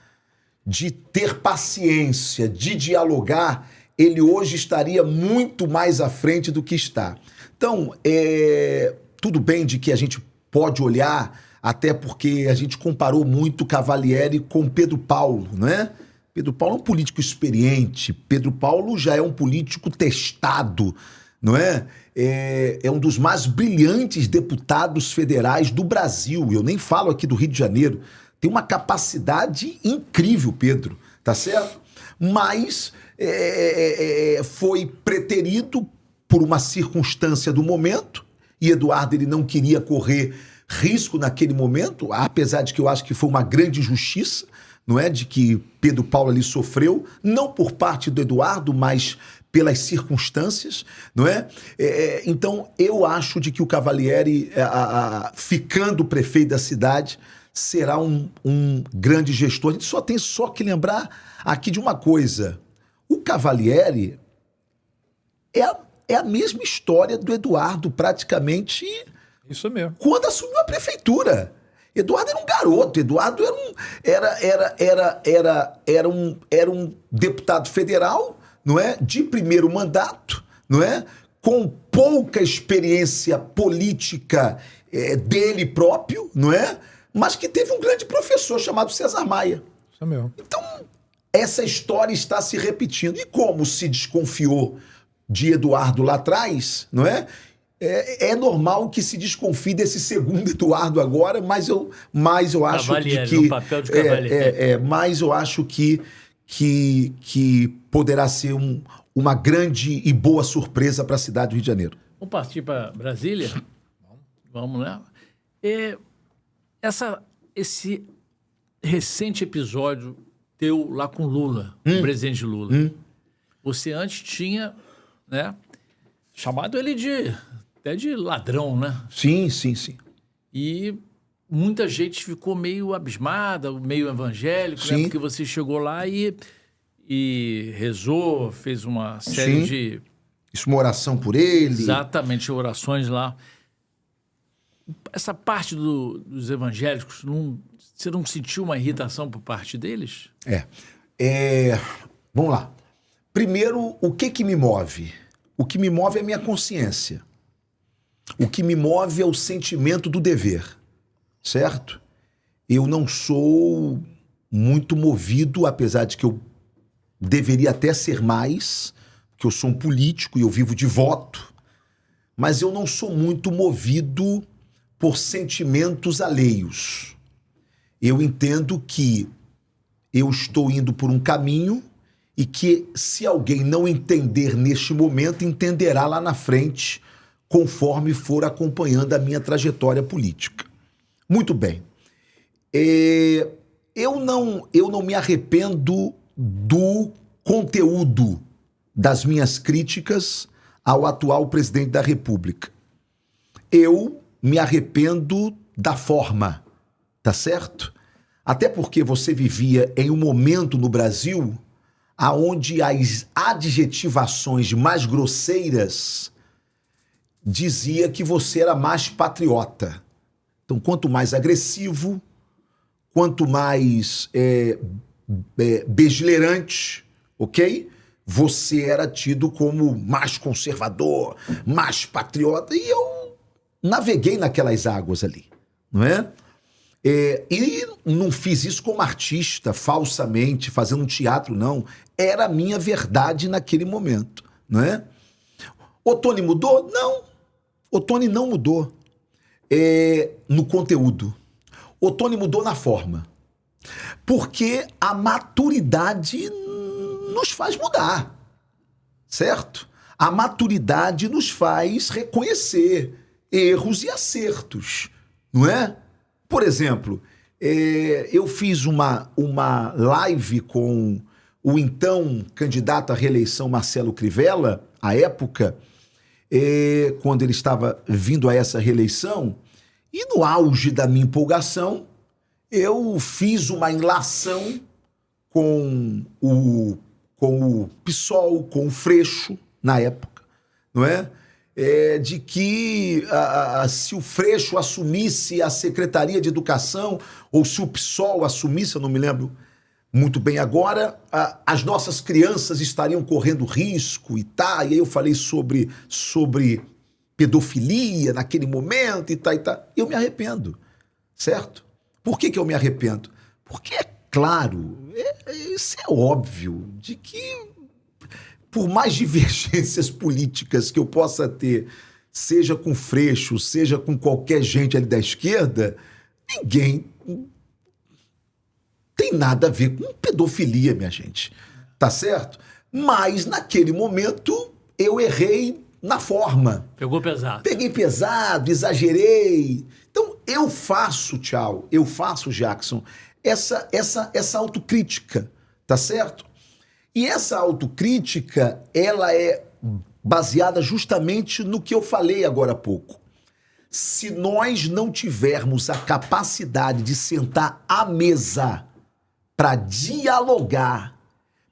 de ter paciência, de dialogar, ele hoje estaria muito mais à frente do que está. Então, tudo bem de que a gente pode olhar, até porque a gente comparou muito Cavalieri com Pedro Paulo, né? Pedro Paulo é um político experiente, Pedro Paulo já é um político testado, não é? É um dos mais brilhantes deputados federais do Brasil, eu nem falo aqui do Rio de Janeiro, tem uma capacidade incrível, Pedro, tá certo? Mas foi preterido por uma circunstância do momento, e Eduardo ele não queria correr risco naquele momento, apesar de que eu acho que foi uma grande injustiça, não é? De que Pedro Paulo ali sofreu, não por parte do Eduardo, mas pelas circunstâncias, não é? Então, eu acho de que o Cavalieri, ficando prefeito da cidade, será um grande gestor. A gente só tem que lembrar aqui de uma coisa. O Cavalieri é a mesma história do Eduardo, praticamente, Isso mesmo. quando assumiu a prefeitura. Eduardo era um garoto, Eduardo era um deputado federal, não é? De primeiro mandato, não é? Com pouca experiência política dele próprio, não é? Mas que teve um grande professor chamado César Maia. Isso mesmo. Então, essa história está se repetindo. E como se desconfiou de Eduardo lá atrás, não é? É normal que se desconfie desse segundo Eduardo agora, mas eu acho Cavalieri, que no papel de Cavalieri. mas eu acho que poderá ser uma grande e boa surpresa para a cidade do Rio de Janeiro. Vamos partir para Brasília? Vamos, né? Esse recente episódio teu lá com Lula, o presidente Lula. Você antes tinha, né, chamado ele até de ladrão, né? Sim. E muita gente ficou meio abismada, meio evangélico, né? Porque você chegou lá e rezou, fez uma série de... Isso, uma oração por ele. Exatamente, orações lá. essa parte dos evangélicos, você não sentiu uma irritação por parte deles? Vamos lá. Primeiro, o que me move? O que me move é a minha consciência. O que me move é o sentimento do dever, certo? Eu não sou muito movido, apesar de que eu deveria até ser mais, porque eu sou um político e eu vivo de voto, mas eu não sou muito movido por sentimentos alheios. Eu entendo que eu estou indo por um caminho e que, se alguém não entender neste momento, entenderá lá na frente, conforme for acompanhando a minha trajetória política. Muito bem. Eu não me arrependo do conteúdo das minhas críticas ao atual presidente da República. Eu me arrependo da forma, tá certo? Até porque você vivia em um momento no Brasil aonde as adjetivações mais grosseiras dizia que você era mais patriota. Então, quanto mais agressivo, quanto mais beligerante, ok? Você era tido como mais conservador, mais patriota, e eu naveguei naquelas águas ali, não é? E não fiz isso como artista, falsamente, fazendo um teatro, não. Era a minha verdade naquele momento, não é? Ottoni mudou? Não. Ottoni não mudou no conteúdo. Ottoni mudou na forma. Porque a maturidade nos faz mudar, certo? A maturidade nos faz reconhecer erros e acertos, não é? Por exemplo, eu fiz uma live com o então candidato à reeleição Marcelo Crivella, à época, quando ele estava vindo a essa reeleição, e no auge da minha empolgação, eu fiz uma ilação com o PSOL, com o Freixo, na época, não é? De que se o Freixo assumisse a Secretaria de Educação, ou se o PSOL assumisse, eu não me lembro muito bem agora, as nossas crianças estariam correndo risco e tal. E aí eu falei sobre pedofilia naquele momento e tal e tal. Eu me arrependo, certo? Por que eu me arrependo? Porque é claro, isso é óbvio, de que por mais divergências políticas que eu possa ter, seja com Freixo, seja com qualquer gente ali da esquerda, ninguém tem nada a ver com pedofilia, minha gente. Tá certo? Mas, naquele momento, eu errei na forma. Pegou pesado. Peguei pesado, exagerei. Então, eu faço, Jackson, essa autocrítica, tá certo? E essa autocrítica, ela é baseada justamente no que eu falei agora há pouco. Se nós não tivermos a capacidade de sentar à mesa para dialogar,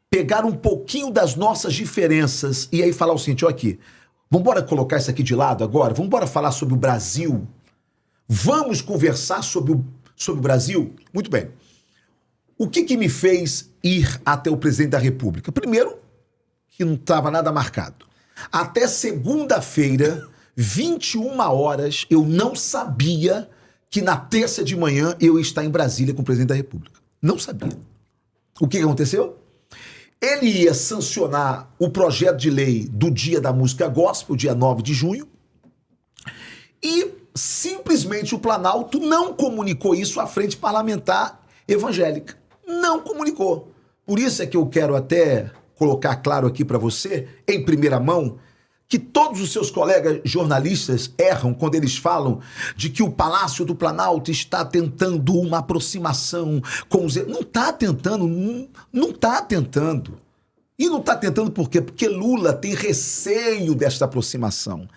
pegar um pouquinho das nossas diferenças e aí falar o seguinte, ó aqui, vamos embora colocar isso aqui de lado agora, vamos embora falar sobre o Brasil, vamos conversar sobre o Brasil? Muito bem. O que me fez ir até o presidente da República? Primeiro, que não estava nada marcado. Até segunda-feira, 21 horas, eu não sabia que na terça de manhã eu ia estar em Brasília com o presidente da República. Não sabia. O que aconteceu? Ele ia sancionar o projeto de lei do Dia da Música Gospel, dia 9 de junho, e simplesmente o Planalto não comunicou isso à frente parlamentar evangélica. Não comunicou. Por isso é que eu quero até colocar claro aqui para você, em primeira mão, que todos os seus colegas jornalistas erram quando eles falam de que o Palácio do Planalto está tentando uma aproximação com os... Não está tentando, não está tentando. E não está tentando por quê? Porque Lula tem receio desta aproximação.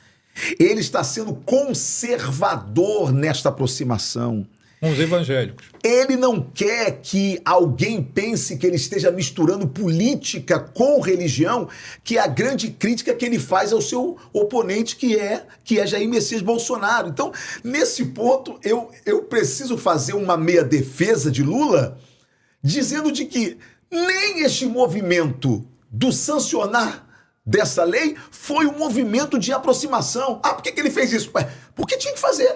Ele está sendo conservador nesta aproximação. Com os evangélicos. Ele não quer que alguém pense que ele esteja misturando política com religião, que é a grande crítica que ele faz ao seu oponente, que é Jair Messias Bolsonaro. Então, nesse ponto, eu preciso fazer uma meia defesa de Lula, dizendo de que nem este movimento do sancionar dessa lei foi um movimento de aproximação. Ah, por que ele fez isso? Porque tinha que fazer.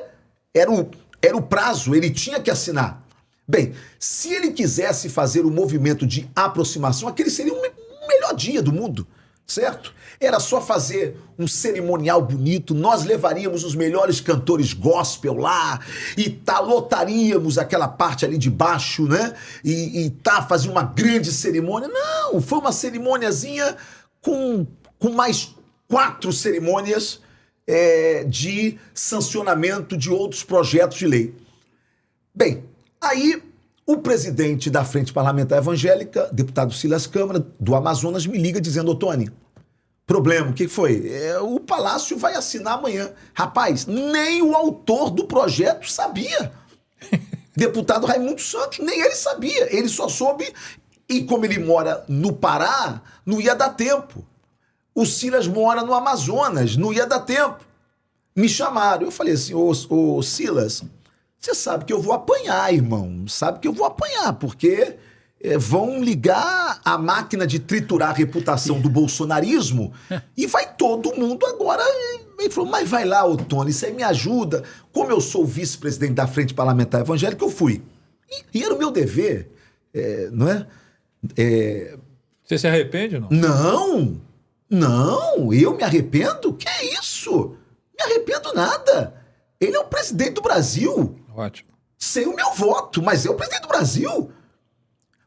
Era o prazo, ele tinha que assinar. Bem, se ele quisesse fazer um movimento de aproximação, aquele seria o melhor dia do mundo, certo? Era só fazer um cerimonial bonito, nós levaríamos os melhores cantores gospel lá e lotaríamos aquela parte ali de baixo, né? Fazia uma grande cerimônia. Não, foi uma cerimôniazinha com mais 4 cerimônias de sancionamento de outros projetos de lei. Bem, aí o presidente da Frente Parlamentar Evangélica, deputado Silas Câmara, do Amazonas, me liga dizendo: ô Tony, problema, o que foi? O Palácio vai assinar amanhã. Rapaz, nem o autor do projeto sabia. Deputado Raimundo Santos, nem ele sabia. Ele só soube, e como ele mora no Pará, não ia dar tempo. O Silas mora no Amazonas, não ia dar tempo. Me chamaram. Eu falei assim: ô Silas, você sabe que eu vou apanhar, irmão. Sabe que eu vou apanhar, porque vão ligar a máquina de triturar a reputação do bolsonarismo e vai todo mundo agora. Ele falou: mas vai lá, ô Tony, isso aí me ajuda. Como eu sou o vice-presidente da Frente Parlamentar Evangélica, eu fui. E era o meu dever, não é? Você se arrepende ou não? Não, eu me arrependo? Que é isso? Me arrependo nada. Ele é o presidente do Brasil. Ótimo. Sem o meu voto, mas é o presidente do Brasil.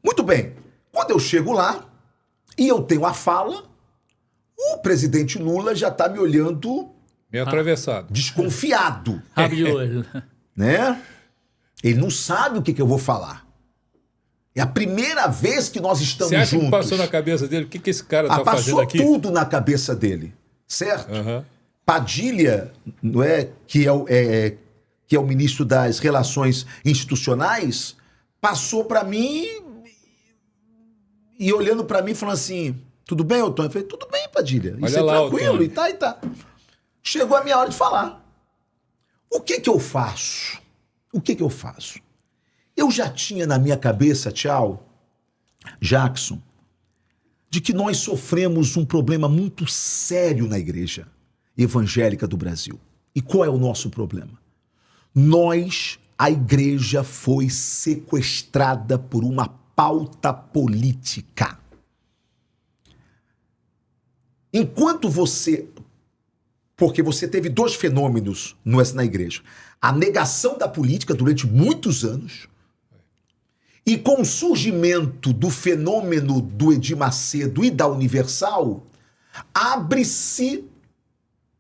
Muito bem. Quando eu chego lá e eu tenho a fala, o presidente Lula já está me olhando meio atravessado. Desconfiado. Rabo de olho. Né? Ele não sabe o que eu vou falar. É a primeira vez que nós estamos juntos. Você acha que passou na cabeça dele? O que esse cara está fazendo aqui? Passou tudo na cabeça dele, certo? Uhum. Padilha, não é, que é o ministro das Relações Institucionais, passou para mim e olhando para mim falando assim: tudo bem, Otônio? Eu falei: tudo bem, Padilha. Isso é tranquilo, e tá. Chegou a minha hora de falar. O que eu faço? Eu já tinha na minha cabeça, Jackson, de que nós sofremos um problema muito sério na igreja evangélica do Brasil. E qual é o nosso problema? A igreja foi sequestrada por uma pauta política. Porque você teve 2 fenômenos na igreja. A negação da política durante muitos anos. E com o surgimento do fenômeno do Edir Macedo e da Universal, abre-se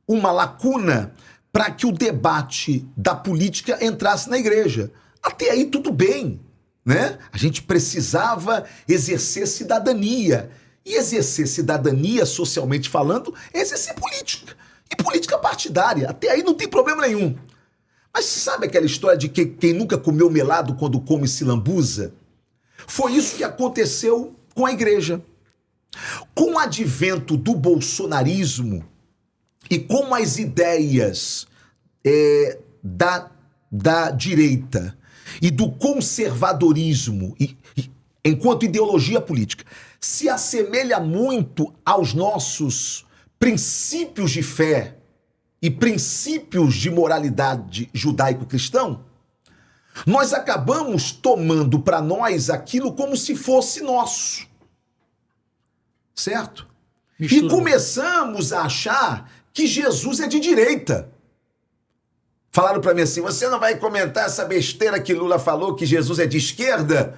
uma lacuna para que o debate da política entrasse na igreja. Até aí tudo bem, né? A gente precisava exercer cidadania. E exercer cidadania, socialmente falando, é exercer política. E política partidária. Até aí não tem problema nenhum. Mas sabe aquela história de que quem nunca comeu melado quando come se lambuza? Foi isso que aconteceu com a igreja. Com o advento do bolsonarismo e com as ideias da direita e do conservadorismo enquanto ideologia política, se assemelha muito aos nossos princípios de fé e princípios de moralidade judaico-cristão, nós acabamos tomando para nós aquilo como se fosse nosso. Certo? E começamos a achar que Jesus é de direita. Falaram para mim assim: você não vai comentar essa besteira que Lula falou, que Jesus é de esquerda?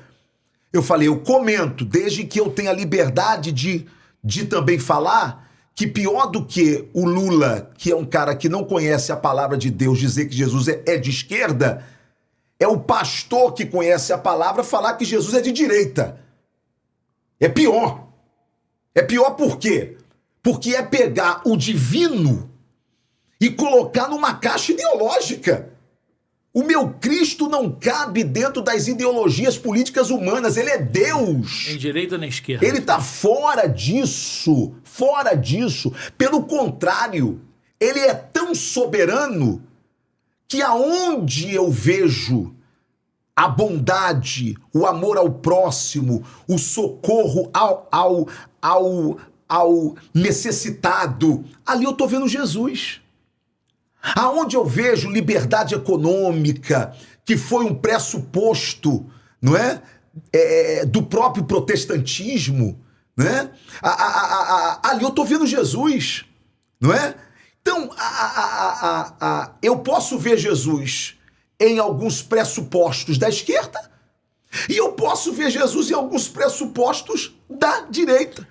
Eu falei: eu comento, desde que eu tenha liberdade de também falar que pior do que o Lula, que é um cara que não conhece a palavra de Deus, dizer que Jesus é de esquerda, é o pastor que conhece a palavra falar que Jesus é de direita. É pior. É pior por quê? Porque é pegar o divino e colocar numa caixa ideológica. O meu Cristo não cabe dentro das ideologias políticas humanas. Ele é Deus. Nem direita nem esquerda. Ele está fora disso. Fora disso. Pelo contrário, ele é tão soberano que aonde eu vejo a bondade, o amor ao próximo, o socorro ao necessitado, ali eu estou vendo Jesus. Aonde eu vejo liberdade econômica, que foi um pressuposto, não é? Do próprio protestantismo, né? Ali eu estou vendo Jesus, não é? Então, eu posso ver Jesus em alguns pressupostos da esquerda e eu posso ver Jesus em alguns pressupostos da direita.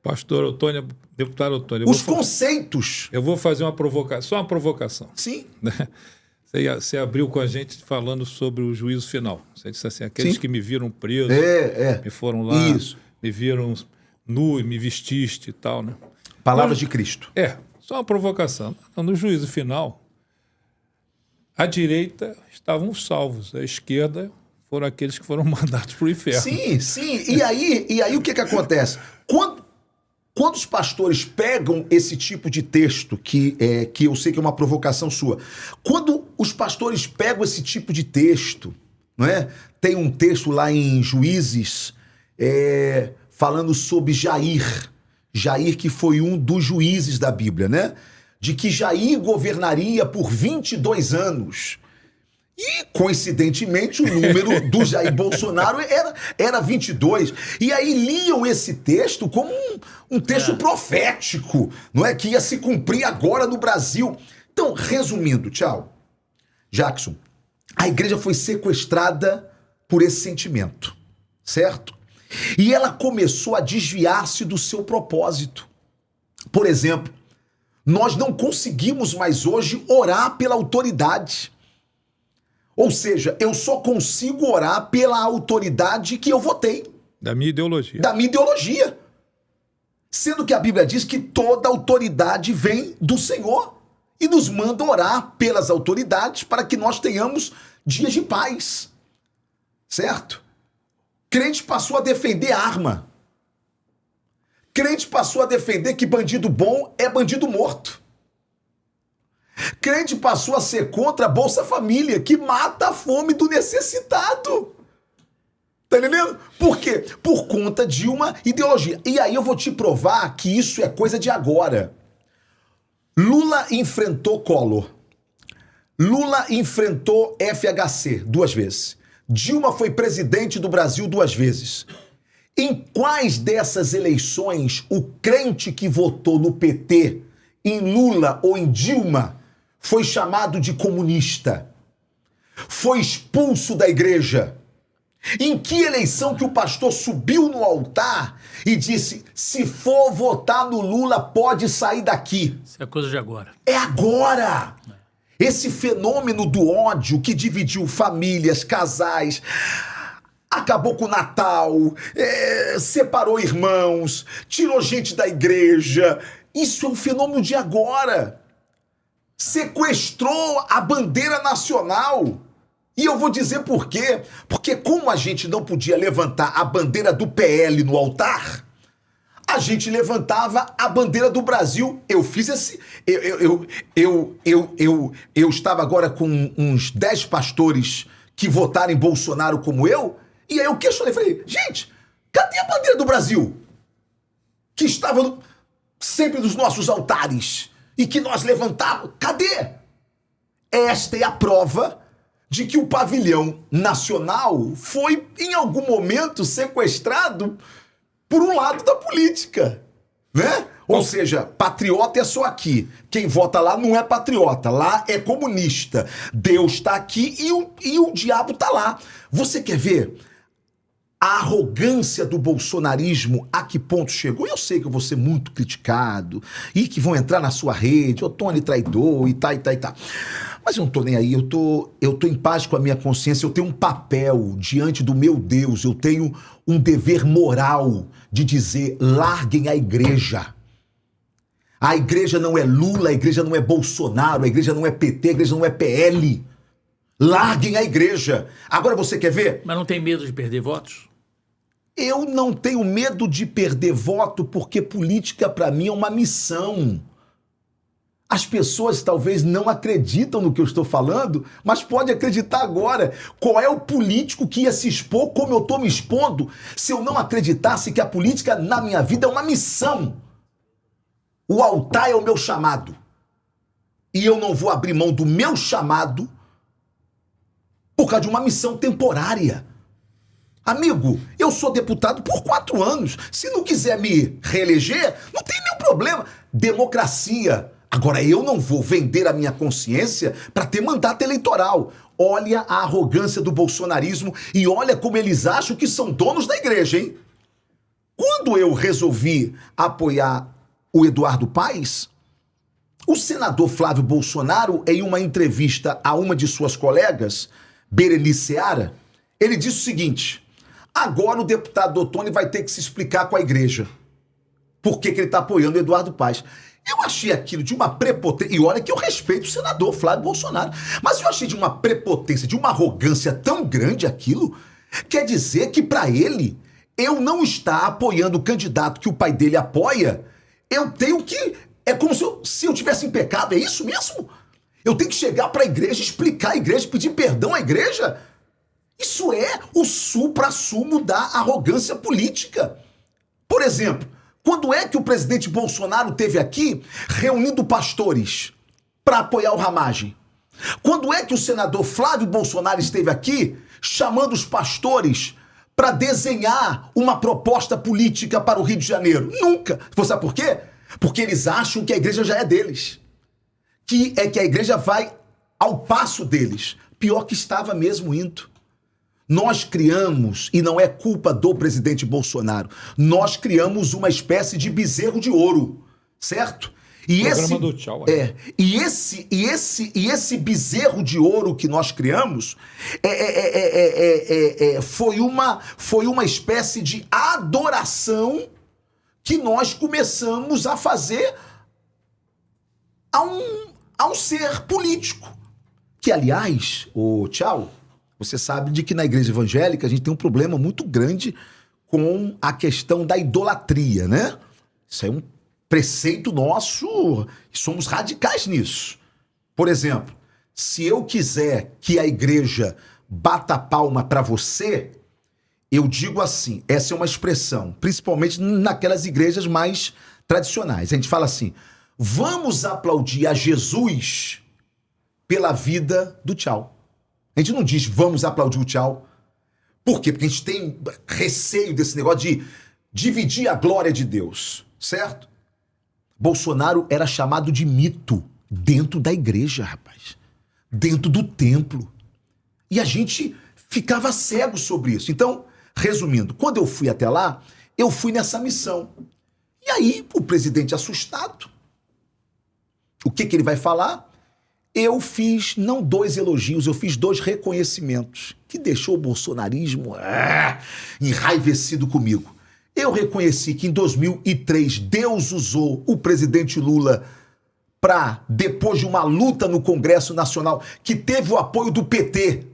Pastor Otônio, deputado Otônio... Os conceitos. Eu vou fazer uma provocação, só uma provocação. Sim. Você abriu com a gente falando sobre o juízo final. Você disse assim, aqueles Sim. que me viram preso, me foram lá, Isso. me viram nu e me vestiste e tal, né? Palavras de Cristo. Só uma provocação. No juízo final, a direita estavam salvos, a esquerda foram aqueles que foram mandados para o inferno. Sim, sim. E aí o que acontece? Quando os pastores pegam esse tipo de texto, que eu sei que é uma provocação sua, quando os pastores pegam esse tipo de texto, não é? Tem um texto lá em Juízes falando sobre Jair, que foi um dos juízes da Bíblia, né? De que Jair governaria por 22 anos. E, coincidentemente, o número do Jair Bolsonaro era 22. E aí liam esse texto como um texto profético, não é? Que ia se cumprir agora no Brasil. Então, resumindo, tchau, Jackson, a igreja foi sequestrada por esse sentimento, certo? E ela começou a desviar-se do seu propósito. Por exemplo, nós não conseguimos mais hoje orar pela autoridade. Ou seja, eu só consigo orar pela autoridade que eu votei. Da minha ideologia. Da minha ideologia. Sendo que a Bíblia diz que toda autoridade vem do Senhor e nos manda orar pelas autoridades para que nós tenhamos dias de paz. Certo? Crente passou a defender arma. Crente passou a defender que bandido bom é bandido morto. Crente passou a ser contra a Bolsa Família, que mata a fome do necessitado. Tá entendendo? Por quê? Por conta de uma ideologia. E aí eu vou te provar que isso é coisa de agora. Lula enfrentou Collor. Lula enfrentou FHC 2 vezes. Dilma foi presidente do Brasil 2 vezes. Em quais dessas eleições o crente que votou no PT, em Lula ou em Dilma, foi chamado de comunista? Foi expulso da igreja? Em que eleição que o pastor subiu no altar e disse, se for votar no Lula, pode sair daqui? Isso é coisa de agora. É agora! Esse fenômeno do ódio que dividiu famílias, casais, acabou com o Natal, separou irmãos, tirou gente da igreja. Isso é um fenômeno de agora. Sequestrou a bandeira nacional. E eu vou dizer por quê. Porque como a gente não podia levantar a bandeira do PL no altar, a gente levantava a bandeira do Brasil. Eu fiz esse... Eu estava agora com uns 10 pastores que votaram em Bolsonaro como eu, e aí eu questionei, falei, gente, cadê a bandeira do Brasil? Que estava sempre nos nossos altares e que nós levantávamos. Cadê? Esta é a prova de que o pavilhão nacional foi, em algum momento, sequestrado por um lado da política, né? Ou seja, patriota é só aqui. Quem vota lá não é patriota, lá é comunista. Deus está aqui e o diabo está lá. Você quer ver a arrogância do bolsonarismo a que ponto chegou? Eu sei que eu vou ser muito criticado e que vão entrar na sua rede, ô Tony traidor e tá. Mas eu não tô nem aí, eu tô em paz com a minha consciência, eu tenho um papel diante do meu Deus, eu tenho um dever moral de dizer, larguem a igreja. A igreja não é Lula, a igreja não é Bolsonaro, a igreja não é PT, a igreja não é PL. Larguem a igreja. Agora você quer ver? Mas não tem medo de perder votos? Eu não tenho medo de perder voto porque política para mim é uma missão. As pessoas talvez não acreditam no que eu estou falando, mas pode acreditar agora. Qual é o político que ia se expor como eu estou me expondo se eu não acreditasse que a política na minha vida é uma missão? O altar é o meu chamado. E eu não vou abrir mão do meu chamado por causa de uma missão temporária. Amigo, eu sou deputado por 4 anos. Se não quiser me reeleger, não tem nenhum problema. Democracia. Agora, eu não vou vender a minha consciência para ter mandato eleitoral. Olha a arrogância do bolsonarismo e olha como eles acham que são donos da igreja, hein? Quando eu resolvi apoiar o Eduardo Paes, o senador Flávio Bolsonaro, em uma entrevista a uma de suas colegas, Berenice Seara, ele disse o seguinte: agora o deputado Ottoni vai ter que se explicar com a igreja. Por que ele está apoiando o Eduardo Paes? Eu achei aquilo de uma prepotência, e olha que eu respeito o senador Flávio Bolsonaro, mas eu achei de uma prepotência, de uma arrogância tão grande aquilo, quer dizer que para ele, eu não estar apoiando o candidato que o pai dele apoia, eu tenho que, é como se eu tivesse em pecado, é isso mesmo? Eu tenho que chegar para a igreja, explicar a igreja, pedir perdão à igreja? Isso é o supra-sumo da arrogância política. Por exemplo, quando é que o presidente Bolsonaro esteve aqui reunindo pastores para apoiar o Ramagem? Quando é que o senador Flávio Bolsonaro esteve aqui chamando os pastores para desenhar uma proposta política para o Rio de Janeiro? Nunca. Você sabe por quê? Porque eles acham que a igreja já é deles. Que a igreja vai ao passo deles. Pior que estava mesmo indo. Nós criamos, e não é culpa do presidente Bolsonaro, nós criamos uma espécie de bezerro de ouro, certo? E programa do Tchau. Esse bezerro de ouro que nós criamos foi uma espécie de adoração que nós começamos a fazer a um ser político. Que, aliás, o Tchau, você sabe de que na igreja evangélica a gente tem um problema muito grande com a questão da idolatria, né? Isso é um preceito nosso e somos radicais nisso. Por exemplo, se eu quiser que a igreja bata palma para você, eu digo assim, essa é uma expressão, principalmente naquelas igrejas mais tradicionais. A gente fala assim, vamos aplaudir a Jesus pela vida do Tchau. A gente não diz vamos aplaudir o Tchau. Por quê? Porque a gente tem receio desse negócio de dividir a glória de Deus, certo? Bolsonaro era chamado de mito dentro da igreja, rapaz. Dentro do templo. E a gente ficava cego sobre isso. Então, resumindo, quando eu fui até lá, eu fui nessa missão. E aí, o presidente assustado, o que ele vai falar? Eu fiz, não 2 elogios, eu fiz 2 reconhecimentos, que deixou o bolsonarismo enraivecido comigo. Eu reconheci que em 2003 Deus usou o presidente Lula para, depois de uma luta no Congresso Nacional, que teve o apoio do PT,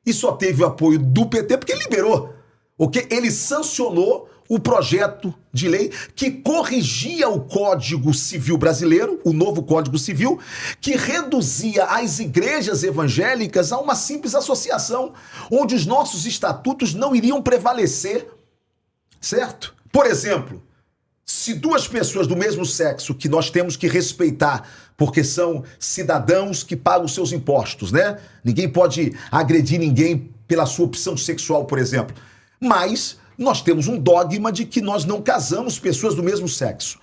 e só teve o apoio do PT porque ele liberou, ok? Ele sancionou o projeto de lei que corrigia o Código Civil brasileiro, o novo Código Civil, que reduzia as igrejas evangélicas a uma simples associação, onde os nossos estatutos não iriam prevalecer, certo? Por exemplo, se 2 pessoas do mesmo sexo, que nós temos que respeitar, porque são cidadãos que pagam os seus impostos, né? Ninguém pode agredir ninguém pela sua opção sexual, por exemplo. Mas nós temos um dogma de que nós não casamos pessoas do mesmo sexo.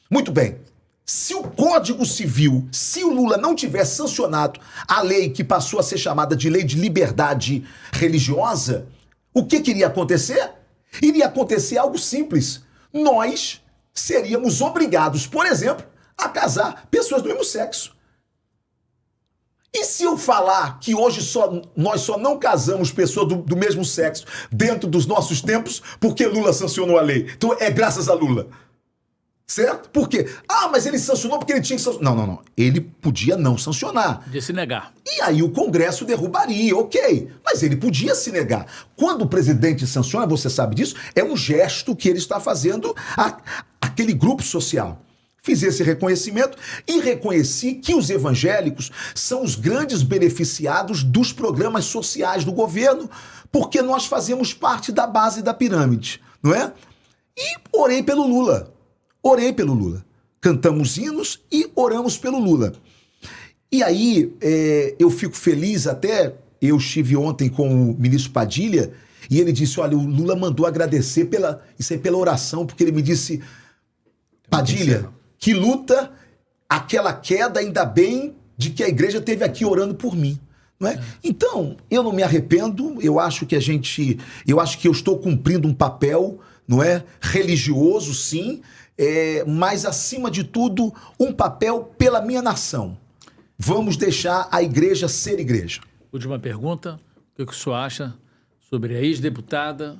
Muito bem. Se o Código Civil, se o Lula não tivesse sancionado a lei que passou a ser chamada de Lei de Liberdade Religiosa, o que iria acontecer? Iria acontecer algo simples. Nós seríamos obrigados, por exemplo, a casar pessoas do mesmo sexo. E se eu falar que hoje nós só não casamos pessoas do mesmo sexo dentro dos nossos tempos porque Lula sancionou a lei? Então é graças a Lula. Certo? Por quê? Ah, mas ele sancionou porque ele tinha que sancionar. Não. Ele podia não sancionar. De se negar. E aí o Congresso derrubaria, ok. Mas ele podia se negar. Quando o presidente sanciona, você sabe disso, é um gesto que ele está fazendo àquele grupo social. Fiz esse reconhecimento e reconheci que os evangélicos são os grandes beneficiados dos programas sociais do governo, porque nós fazemos parte da base da pirâmide, não é? E orei pelo Lula. Cantamos hinos e oramos pelo Lula. E aí, eu fico feliz até, eu estive ontem com o ministro Padilha, e ele disse, olha, o Lula mandou agradecer pela oração, porque ele me disse, Padilha, que luta, aquela queda, ainda bem de que a igreja esteve aqui orando por mim. Não é? Então, eu não me arrependo, eu acho que eu estou cumprindo um papel, não é? Religioso, sim, mas, acima de tudo, um papel pela minha nação. Vamos deixar a igreja ser igreja. Última pergunta. O que o senhor acha sobre a ex-deputada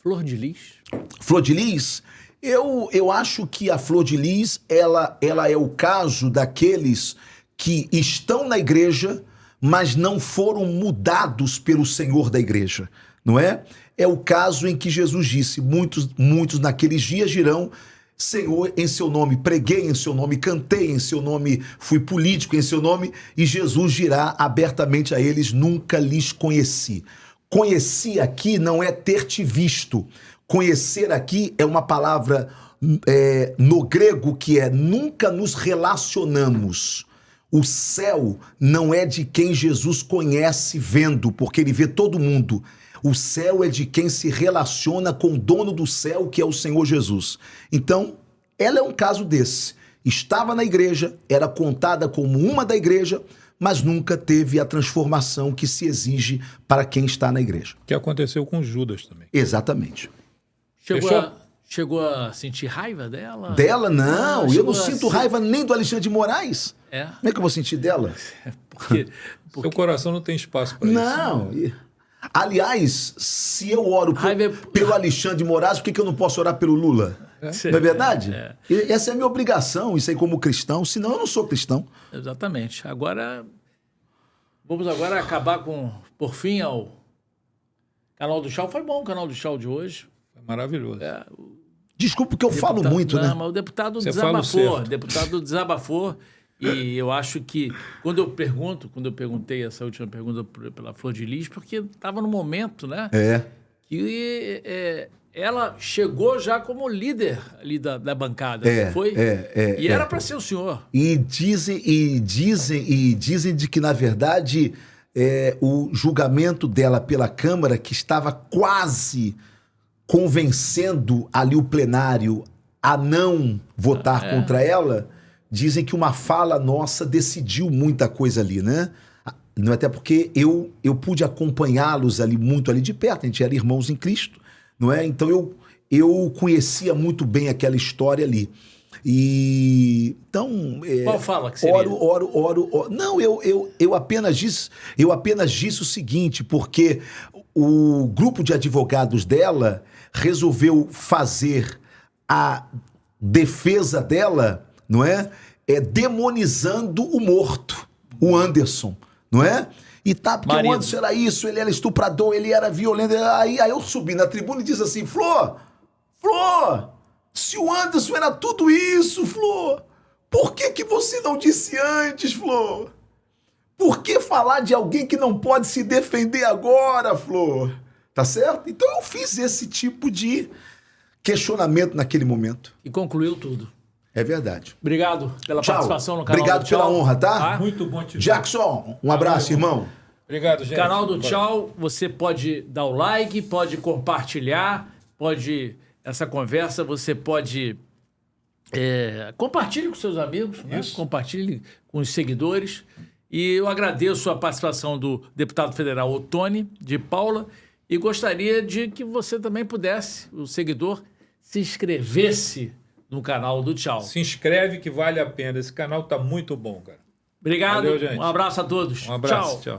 Flor de Lis? Flor de Lis? Eu acho que a Flor de Lis, ela é o caso daqueles que estão na igreja, mas não foram mudados pelo Senhor da igreja, não é? É o caso em que Jesus disse, muitos naqueles dias dirão, Senhor, em seu nome preguei, em seu nome cantei, em seu nome fui político, em seu nome, e Jesus dirá abertamente a eles, nunca lhes conheci. Conheci aqui não é ter te visto. Conhecer aqui é uma palavra no grego que é nunca nos relacionamos. O céu não é de quem Jesus conhece vendo, porque ele vê todo mundo. O céu é de quem se relaciona com o dono do céu, que é o Senhor Jesus. Então, ela é um caso desse. Estava na igreja, era contada como uma da igreja, mas nunca teve a transformação que se para quem está na igreja. Que aconteceu com Judas também. Exatamente. Chegou a sentir raiva dela? Dela, não. Eu não sinto raiva nem do Alexandre de Moraes. É? Como é que eu vou sentir dela? Porque... Seu coração não tem espaço para isso. Não. Aliás, se eu oro pelo Alexandre de Moraes, por que eu não posso orar pelo Lula? Não é verdade? Essa é a minha obrigação, isso aí como cristão, senão eu não sou cristão. Exatamente. Vamos agora acabar por fim, ao Canal do Chau. Foi bom o Canal do Chau de hoje. Foi maravilhoso. Desculpa porque eu falo muito, né? Mas o deputado desabafou. E eu acho que, quando eu perguntei essa última pergunta pela Flor de Lis, porque estava no momento, né? Que ela chegou já como líder ali da bancada, não foi? E era para ser o senhor. E dizem de que, na verdade, o julgamento dela pela Câmara, que estava quase convencendo ali o plenário a não votar contra ela, dizem que uma fala nossa decidiu muita coisa ali, né? Não, até porque eu pude acompanhá-los ali muito ali de perto, a gente era irmãos em Cristo, não é? Então eu conhecia muito bem aquela história ali. E então qual fala que seria? Oro. Não, eu apenas disse o seguinte, porque o grupo de advogados dela resolveu fazer a defesa dela, não é? Demonizando o morto, o Anderson, não é? E porque o Anderson era isso, ele era estuprador, ele era violento. Aí eu subi na tribuna e disse assim, Flor, se o Anderson era tudo isso, Flor, por que você não disse antes, Flor? Por que falar de alguém que não pode se defender agora, Flor? Tá certo? Então eu fiz esse tipo de questionamento naquele momento. E concluiu tudo. É verdade. Obrigado pela participação no canal Obrigado do Tchau. pela honra, tá? Muito bom te ver. Jackson, um abraço, irmão. Obrigado, gente. Canal do Tchau, você pode dar o like, pode compartilhar, essa conversa você pode compartilhe com seus amigos, né? Compartilhe com os seguidores. E eu agradeço a participação do deputado federal Ottoni de Paula e gostaria de que você também pudesse, o seguidor, se inscrevesse no canal do Tchau. Se inscreve que vale a pena. Esse canal tá muito bom, cara. Obrigado. Valeu, gente. Um abraço a todos. Um abraço. Tchau.